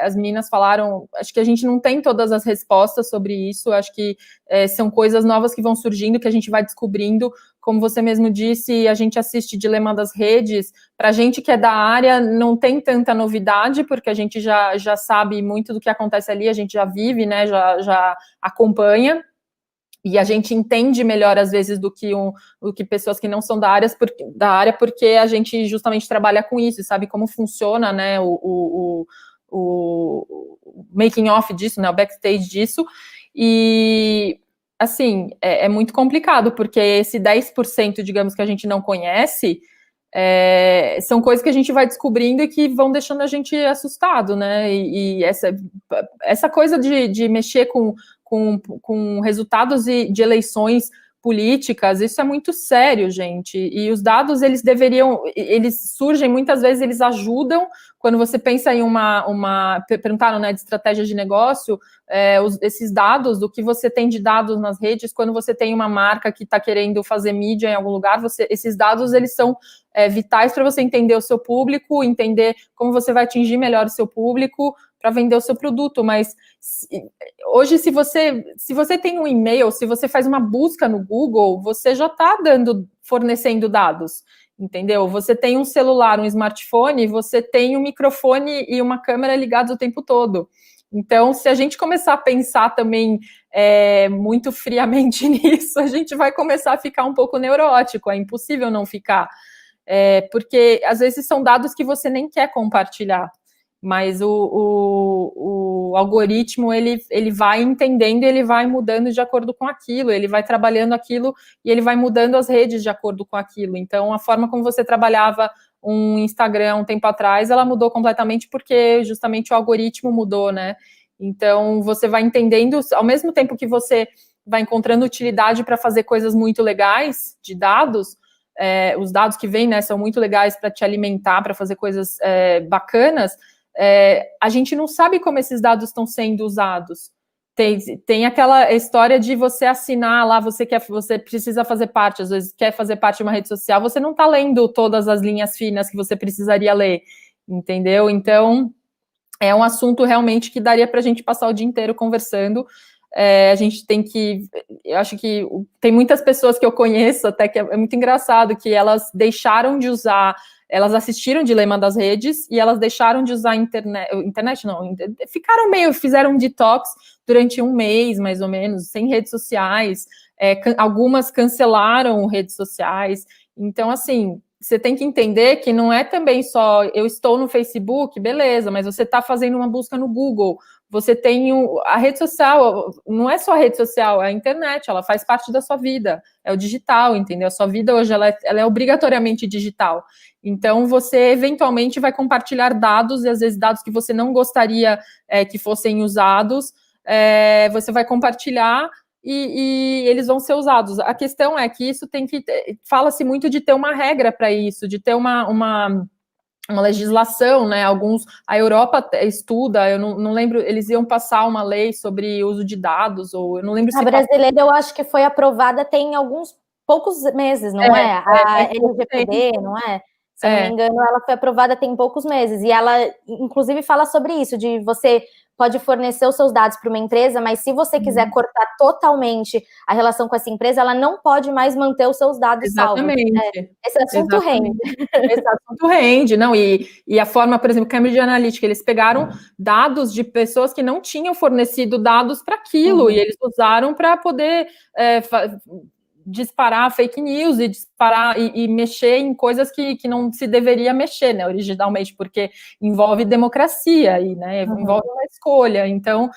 Speaker 3: as meninas falaram, acho que a gente não tem todas as respostas sobre isso, acho que são coisas novas que vão surgindo, que a gente vai descobrindo. Como você mesmo disse, a gente assiste Dilema das Redes, para a gente que é da área, não tem tanta novidade, porque a gente já sabe muito do que acontece ali, a gente já vive, né, já acompanha, e a gente entende melhor, às vezes, do que pessoas que não são da área, porque a gente justamente trabalha com isso, sabe como funciona, né, o making off disso, né, o backstage disso, e, assim, é muito complicado, porque esse 10%, digamos, que a gente não conhece, são coisas que a gente vai descobrindo e que vão deixando a gente assustado, né, e essa coisa de mexer com resultados de eleições políticas, isso é muito sério, gente, e os dados, eles surgem, muitas vezes eles ajudam, quando você pensa em perguntaram, né, de estratégia de negócio, esses dados, do que você tem de dados nas redes, quando você tem uma marca que está querendo fazer mídia em algum lugar, esses dados, eles são vitais para você entender o seu público, entender como você vai atingir melhor o seu público, para vender o seu produto, mas hoje, se você tem um e-mail, se você faz uma busca no Google, você já está fornecendo dados, entendeu? Você tem um celular, um smartphone, você tem um microfone e uma câmera ligados o tempo todo. Então, se a gente começar a pensar também muito friamente nisso, a gente vai começar a ficar um pouco neurótico, é impossível não ficar, porque às vezes são dados que você nem quer compartilhar, mas o algoritmo, ele vai entendendo e ele vai mudando de acordo com aquilo, ele vai trabalhando aquilo e ele vai mudando as redes de acordo com aquilo. Então, a forma como você trabalhava um Instagram um tempo atrás, ela mudou completamente porque justamente o algoritmo mudou, né? Então, você vai entendendo, ao mesmo tempo que você vai encontrando utilidade para fazer coisas muito legais de dados, os dados que vêm, né, são muito legais para te alimentar, para fazer coisas bacanas, a gente não sabe como esses dados estão sendo usados. Tem aquela história de você assinar lá, você precisa fazer parte, às vezes quer fazer parte de uma rede social, você não está lendo todas as linhas finas que você precisaria ler, entendeu? Então, é um assunto realmente que daria para a gente passar o dia inteiro conversando. A gente tem que, eu acho que tem muitas pessoas que eu conheço, até que é muito engraçado, que elas deixaram de usar, elas assistiram Dilema das Redes e elas deixaram de usar internet não, fizeram um detox durante um mês, mais ou menos, sem redes sociais, algumas cancelaram redes sociais. Então, assim, você tem que entender que não é também só, eu estou no Facebook, beleza, mas você está fazendo uma busca no Google, você tem a rede social, não é só a rede social, é a internet, ela faz parte da sua vida, é o digital, entendeu? A sua vida hoje, ela é obrigatoriamente digital. Então, você eventualmente vai compartilhar dados, e às vezes dados que você não gostaria que fossem usados, você vai compartilhar e eles vão ser usados. A questão é que isso fala-se muito de ter uma regra para isso, de ter uma legislação, né? A Europa estuda, eu não lembro, eles iam passar uma lei sobre uso de dados, ou eu não lembro se...
Speaker 5: A brasileira, eu acho que foi aprovada tem alguns poucos meses, não é? A LGPD, não é? Se eu não me engano, ela foi aprovada tem poucos meses, e ela, inclusive, fala sobre isso, de você pode fornecer os seus dados para uma empresa, mas se você quiser cortar totalmente a relação com essa empresa, ela não pode mais manter os seus dados salvos.
Speaker 3: Exatamente.
Speaker 5: Esse assunto rende.
Speaker 3: Esse assunto rende, não, e a forma, por exemplo, Cambridge Analytica, eles pegaram dados de pessoas que não tinham fornecido dados para aquilo, e eles usaram para poder disparar fake news e disparar e mexer em coisas que não se deveria mexer, né, originalmente, porque envolve democracia e, né, envolve uma escolha. Então, o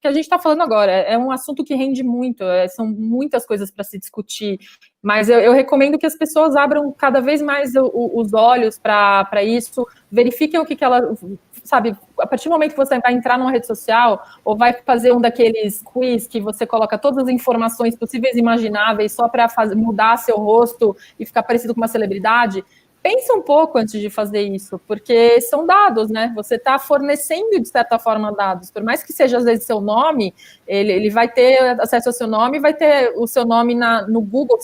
Speaker 3: que a gente está falando agora é um assunto que rende muito, são muitas coisas para se discutir, mas eu recomendo que as pessoas abram cada vez mais os olhos para isso, verifiquem o que ela... Sabe, a partir do momento que você vai entrar numa rede social ou vai fazer um daqueles quiz que você coloca todas as informações possíveis e imagináveis só para mudar seu rosto e ficar parecido com uma celebridade, pense um pouco antes de fazer isso, porque são dados, né? Você está fornecendo, de certa forma, dados. Por mais que seja, às vezes, seu nome, ele vai ter acesso ao seu nome, vai ter o seu nome no Google.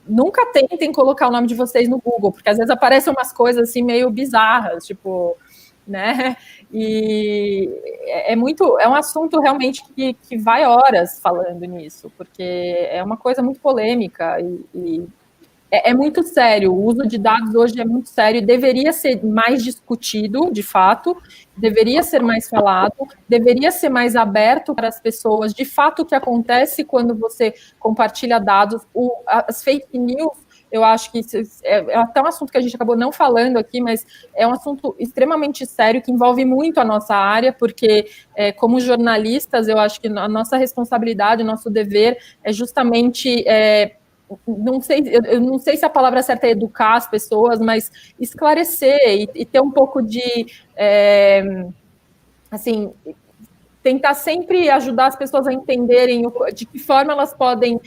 Speaker 3: Nunca tentem colocar o nome de vocês no Google, porque às vezes aparecem umas coisas assim meio bizarras, tipo... né? E é um assunto realmente que vai horas falando nisso, porque é uma coisa muito polêmica e é muito sério. O uso de dados hoje é muito sério e deveria ser mais discutido, de fato, deveria ser mais falado, deveria ser mais aberto para as pessoas. De fato, o que acontece quando você compartilha dados, as fake news, eu acho que é até um assunto que a gente acabou não falando aqui, mas é um assunto extremamente sério, que envolve muito a nossa área, porque, como jornalistas, eu acho que a nossa responsabilidade, o nosso dever é justamente... eu não sei se a palavra certa é educar as pessoas, mas esclarecer e ter um pouco de... assim, tentar sempre ajudar as pessoas a entenderem de que forma elas podem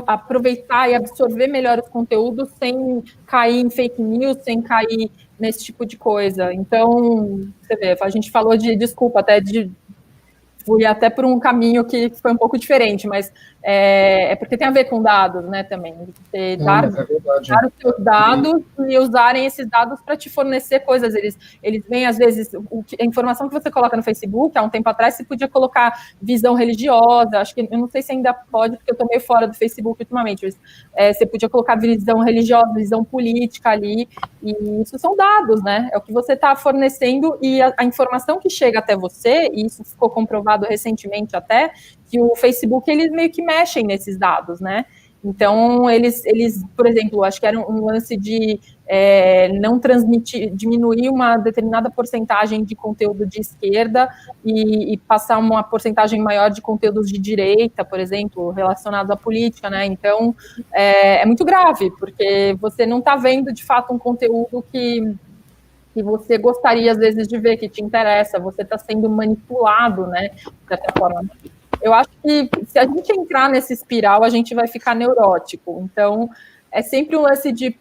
Speaker 3: aproveitar e absorver melhor os conteúdos sem cair em fake news, sem cair nesse tipo de coisa. Então, você vê, a gente falou desculpa, fui até por um caminho que foi um pouco diferente, mas é porque tem a ver com dados, né, também. Dar os seus dados e usarem esses dados para te fornecer coisas. Eles vêm, às vezes, a informação que você coloca no Facebook, há um tempo atrás, você podia colocar visão religiosa, acho que, eu não sei se ainda pode, porque eu estou meio fora do Facebook ultimamente, mas você podia colocar visão religiosa, visão política ali, e isso são dados, né, é o que você está fornecendo, e a informação que chega até você, e isso ficou comprovado recentemente até, que o Facebook, eles meio que mexem nesses dados, né? Então, eles, por exemplo, acho que era um lance de não transmitir, diminuir uma determinada porcentagem de conteúdo de esquerda e passar uma porcentagem maior de conteúdos de direita, por exemplo, relacionados à política, né? Então, é muito grave, porque você não está vendo, de fato, um conteúdo que você gostaria, às vezes, de ver, que te interessa, você está sendo manipulado, né, de certa forma. Eu acho que, se a gente entrar nessa espiral, a gente vai ficar neurótico. Então, é sempre um lance de...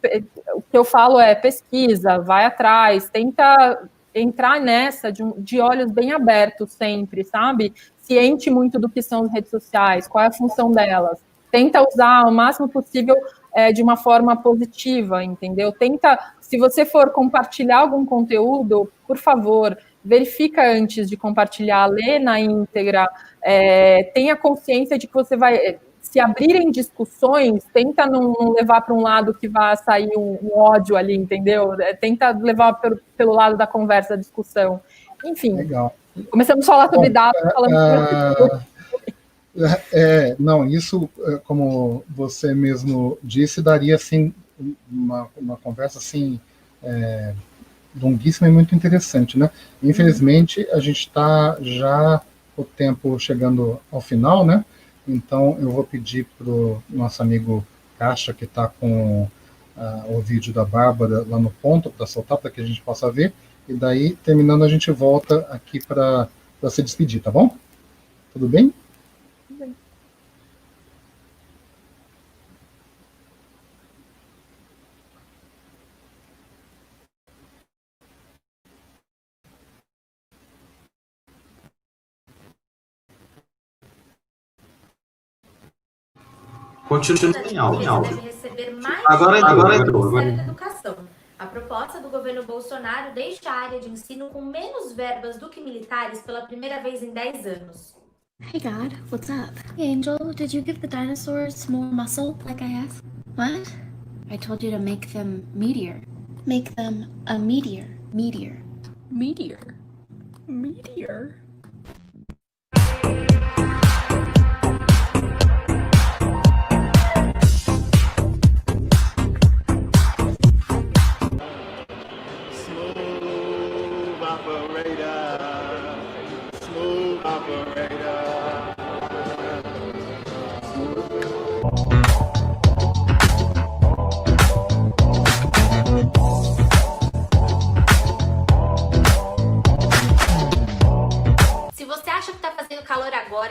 Speaker 3: O que eu falo é pesquisa, vai atrás, tenta entrar nessa de olhos bem abertos sempre, sabe? Ciente muito do que são as redes sociais, qual é a função delas. Tenta usar o máximo possível de uma forma positiva, entendeu? Tenta, se você for compartilhar algum conteúdo, por favor, verifica antes de compartilhar, lê na íntegra, tenha consciência de que você vai, se abrirem discussões, tenta não levar para um lado que vai sair um ódio ali, entendeu? Tenta levar pelo lado da conversa, da discussão. Enfim, legal. Começamos a falar sobre dados, falando
Speaker 1: não, isso, como você mesmo disse, daria, assim, uma conversa, assim, longuíssima e muito interessante, né? Infelizmente, a gente está já o tempo chegando ao final, né? Então, eu vou pedir para o nosso amigo Caixa, que está com o vídeo da Bárbara lá no ponto, para soltar, para que a gente possa ver, e daí, terminando, a gente volta aqui para se despedir, tá bom? Tudo bem?
Speaker 2: Continua em aula.
Speaker 6: Deve receber mais
Speaker 2: Agora entrou.
Speaker 6: Ministério da Educação. A proposta do governo Bolsonaro deixa a área de ensino com menos verbas do que militares pela primeira vez em 10 anos.
Speaker 7: Hey God, what's up? Hey Angel, did you give the dinosaurs more muscle like I asked? What? I told you to make them meteor. Make them a meteor. Meteor. Meteor. Meteor.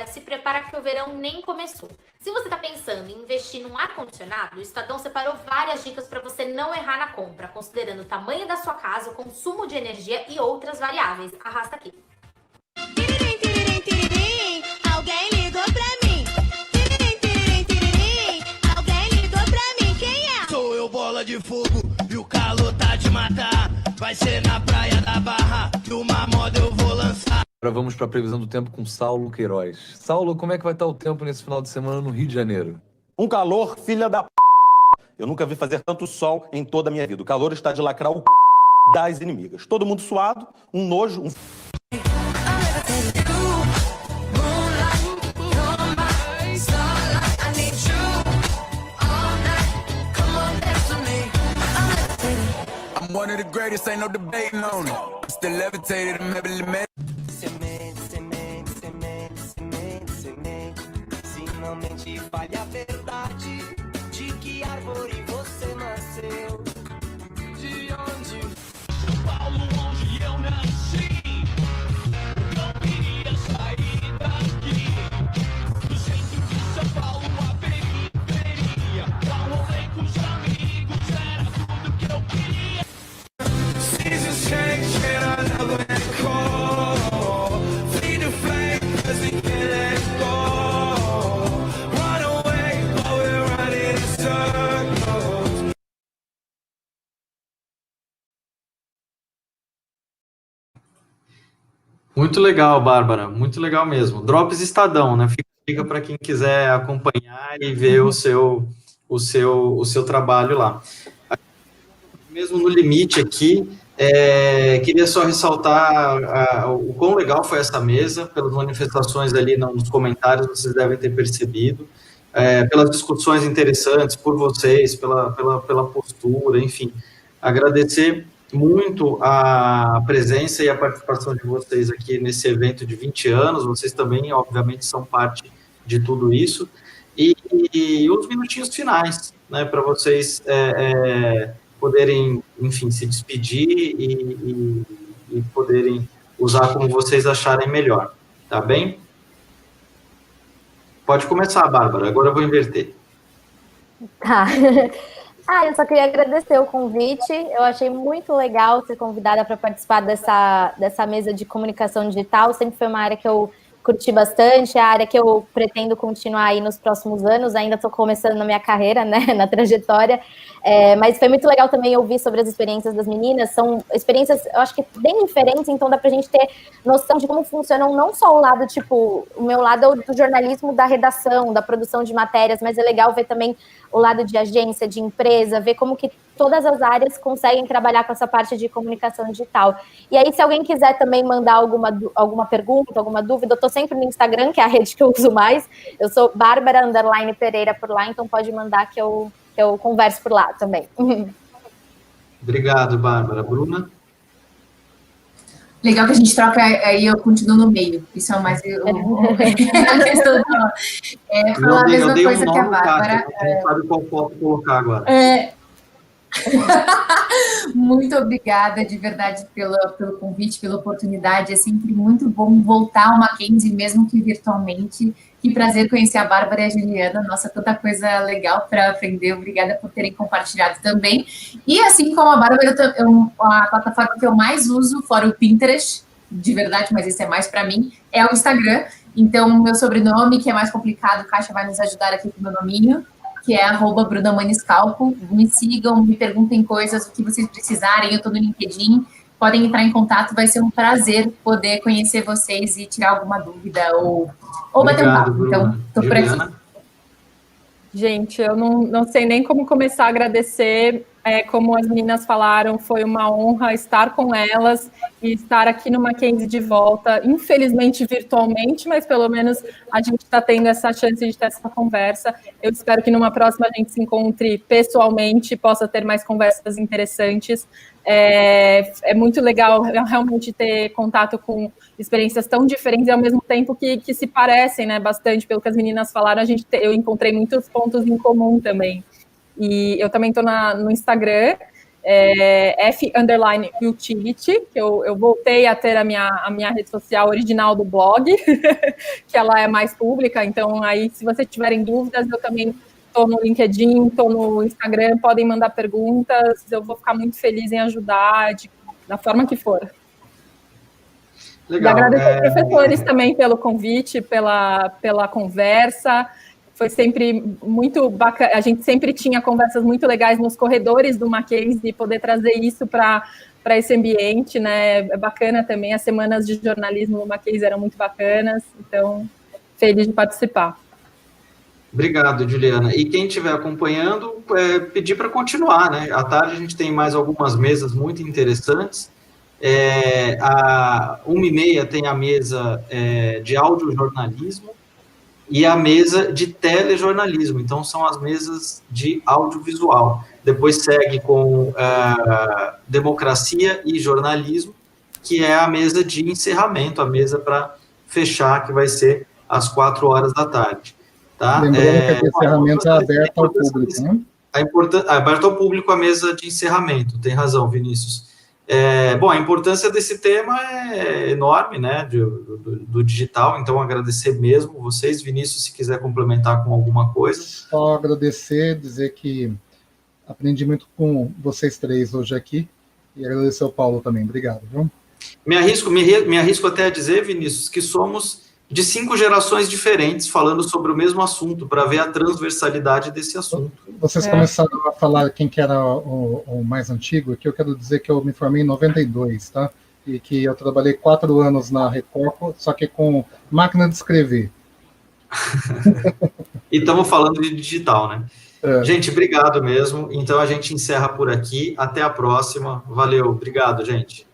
Speaker 6: Se prepara que o verão nem começou. Se você está pensando em investir num ar-condicionado, o Estadão separou várias dicas para você não errar na compra, considerando o tamanho da sua casa, o consumo de energia e outras variáveis. Arrasta aqui.
Speaker 8: Tiririm, tiririm, tiririm, alguém ligou pra mim. Tiririm, tiririm, tiririm, alguém ligou pra mim. Quem é?
Speaker 9: Sou eu, bola de fogo, e o calor tá de matar. Vai Vai ser na praia da Barra que uma moda eu vou lançar.
Speaker 10: Agora vamos para a previsão do tempo com Saulo Queiroz. Saulo, como é que vai estar o tempo nesse final de semana no Rio de Janeiro?
Speaker 11: Um calor, filha da p... Eu nunca vi fazer tanto sol em toda a minha vida. O calor está de lacrar o p... das inimigas. Todo mundo suado, um nojo, um...
Speaker 9: I'm one of the greatest, ain't no debating on it. Still levitated, I'm heavily made. Semente, semente, semente, semente, semente. Se não mente, fale a verdade. De que árvore você nasceu? De onde? São Paulo, onde eu nasci. Não queria sair daqui. Do centro de São Paulo, a periferia. Dar um rolê com os amigos era tudo que eu queria. Seasons change and I never let go. Flee the flame 'cause we can't let go. Run away but we're running in circles.
Speaker 2: Muito legal, Bárbara, muito legal mesmo. Drops Estadão, né? Fica para quem quiser acompanhar e ver o seu trabalho lá. Mesmo no limite aqui, queria só ressaltar o quão legal foi essa mesa, pelas manifestações ali nos comentários, vocês devem ter percebido, pelas discussões interessantes, por vocês, pela postura, enfim. Agradecer muito a presença e a participação de vocês aqui nesse evento de 20 anos, vocês também, obviamente, são parte de tudo isso, e os minutinhos finais, né, para vocês poderem, enfim, se despedir e poderem usar como vocês acharem melhor, tá bem? Pode começar, Bárbara, agora eu vou inverter.
Speaker 5: Tá. Eu só queria agradecer o convite. Eu achei muito legal ser convidada para participar dessa mesa de comunicação digital. Sempre foi uma área que eu curti bastante, é a área que eu pretendo continuar aí nos próximos anos. Ainda estou começando na minha carreira, né, na trajetória. Mas foi muito legal também ouvir sobre as experiências das meninas. São experiências, eu acho que bem diferentes, então dá pra gente ter noção de como funcionam não só o lado, tipo, o meu lado do jornalismo, da redação, da produção de matérias, mas é legal ver também o lado de agência, de empresa, ver como que todas as áreas conseguem trabalhar com essa parte de comunicação digital. E aí, se alguém quiser também mandar alguma pergunta, alguma dúvida, eu estou sempre no Instagram, que é a rede que eu uso mais. Eu sou Bárbara_Pereira por lá, então pode mandar que eu converso por lá também.
Speaker 2: Obrigado, Bárbara. Bruna?
Speaker 4: Legal que a gente troca, aí eu continuo no meio. Isso é mais a questão falar a mesma coisa que a Bárbara.
Speaker 2: Não sabe qual foto colocar agora.
Speaker 4: Muito obrigada, de verdade, pelo convite, pela oportunidade. É sempre muito bom voltar ao Mackenzie, mesmo que virtualmente. Que prazer conhecer a Bárbara e a Juliana. Nossa, tanta coisa legal para aprender. Obrigada por terem compartilhado também. E assim como a Bárbara, a plataforma que eu mais uso, fora o Pinterest, de verdade, mas esse é mais para mim, é o Instagram. Então, meu sobrenome, que é mais complicado, o Caixa vai nos ajudar aqui com o meu nominho, que é @BrunaManiscalco. Me sigam, me perguntem coisas, o que vocês precisarem. Eu estou no LinkedIn. Podem entrar em contato, vai ser um prazer poder conhecer vocês e tirar alguma dúvida ou bater um papo. Então, estou por aqui.
Speaker 3: Gente, eu não sei nem como começar a agradecer. Como as meninas falaram, foi uma honra estar com elas e estar aqui no Mackenzie de volta, infelizmente virtualmente, mas pelo menos a gente está tendo essa chance de ter essa conversa. Eu espero que numa próxima a gente se encontre pessoalmente, possa ter mais conversas interessantes. É muito legal realmente ter contato com experiências tão diferentes e ao mesmo tempo que se parecem, né, bastante, pelo que as meninas falaram, eu encontrei muitos pontos em comum também. E eu também estou no Instagram, F_Utility, que eu voltei a ter a minha rede social original do blog, que ela é mais pública, então aí se vocês tiverem dúvidas, eu também estou no LinkedIn, estou no Instagram, podem mandar perguntas, eu vou ficar muito feliz em ajudar, da forma que for.
Speaker 2: Legal.
Speaker 3: E agradecer aos professores também pelo convite, pela conversa. Foi sempre muito bacana, a gente sempre tinha conversas muito legais nos corredores do Mackenzie, e poder trazer isso para esse ambiente, né? É bacana também, as semanas de jornalismo no Mackenzie eram muito bacanas, então, feliz de participar.
Speaker 2: Obrigado, Juliana. E quem estiver acompanhando, pedir para continuar, né? À tarde a gente tem mais algumas mesas muito interessantes. À 1h30 tem a mesa de audiojornalismo e a mesa de telejornalismo. Então, são as mesas de audiovisual. Depois segue com democracia e jornalismo, que é a mesa de encerramento, a mesa para fechar, que vai ser às 4h. Tá?
Speaker 1: Lembrando que a encerramento é aberta ao público, né?
Speaker 2: Aberto ao público a mesa de encerramento, tem razão, Vinícius. Bom, a importância desse tema é enorme, né, do digital, então agradecer mesmo vocês. Vinícius, se quiser complementar com alguma coisa.
Speaker 1: Só agradecer, dizer que aprendi muito com vocês três hoje aqui, e agradecer ao Paulo também. Obrigado, viu?
Speaker 2: Me arrisco até a dizer, Vinícius, que somos de 5 gerações diferentes falando sobre o mesmo assunto, para ver a transversalidade desse assunto.
Speaker 1: Vocês começaram a falar quem que era o mais antigo, que eu quero dizer que eu me formei em 92, tá? E que eu trabalhei 4 anos na Recoco, só que com máquina de escrever.
Speaker 2: E estamos falando de digital, né? Gente, obrigado mesmo. Então a gente encerra por aqui. Até a próxima. Valeu, obrigado, gente.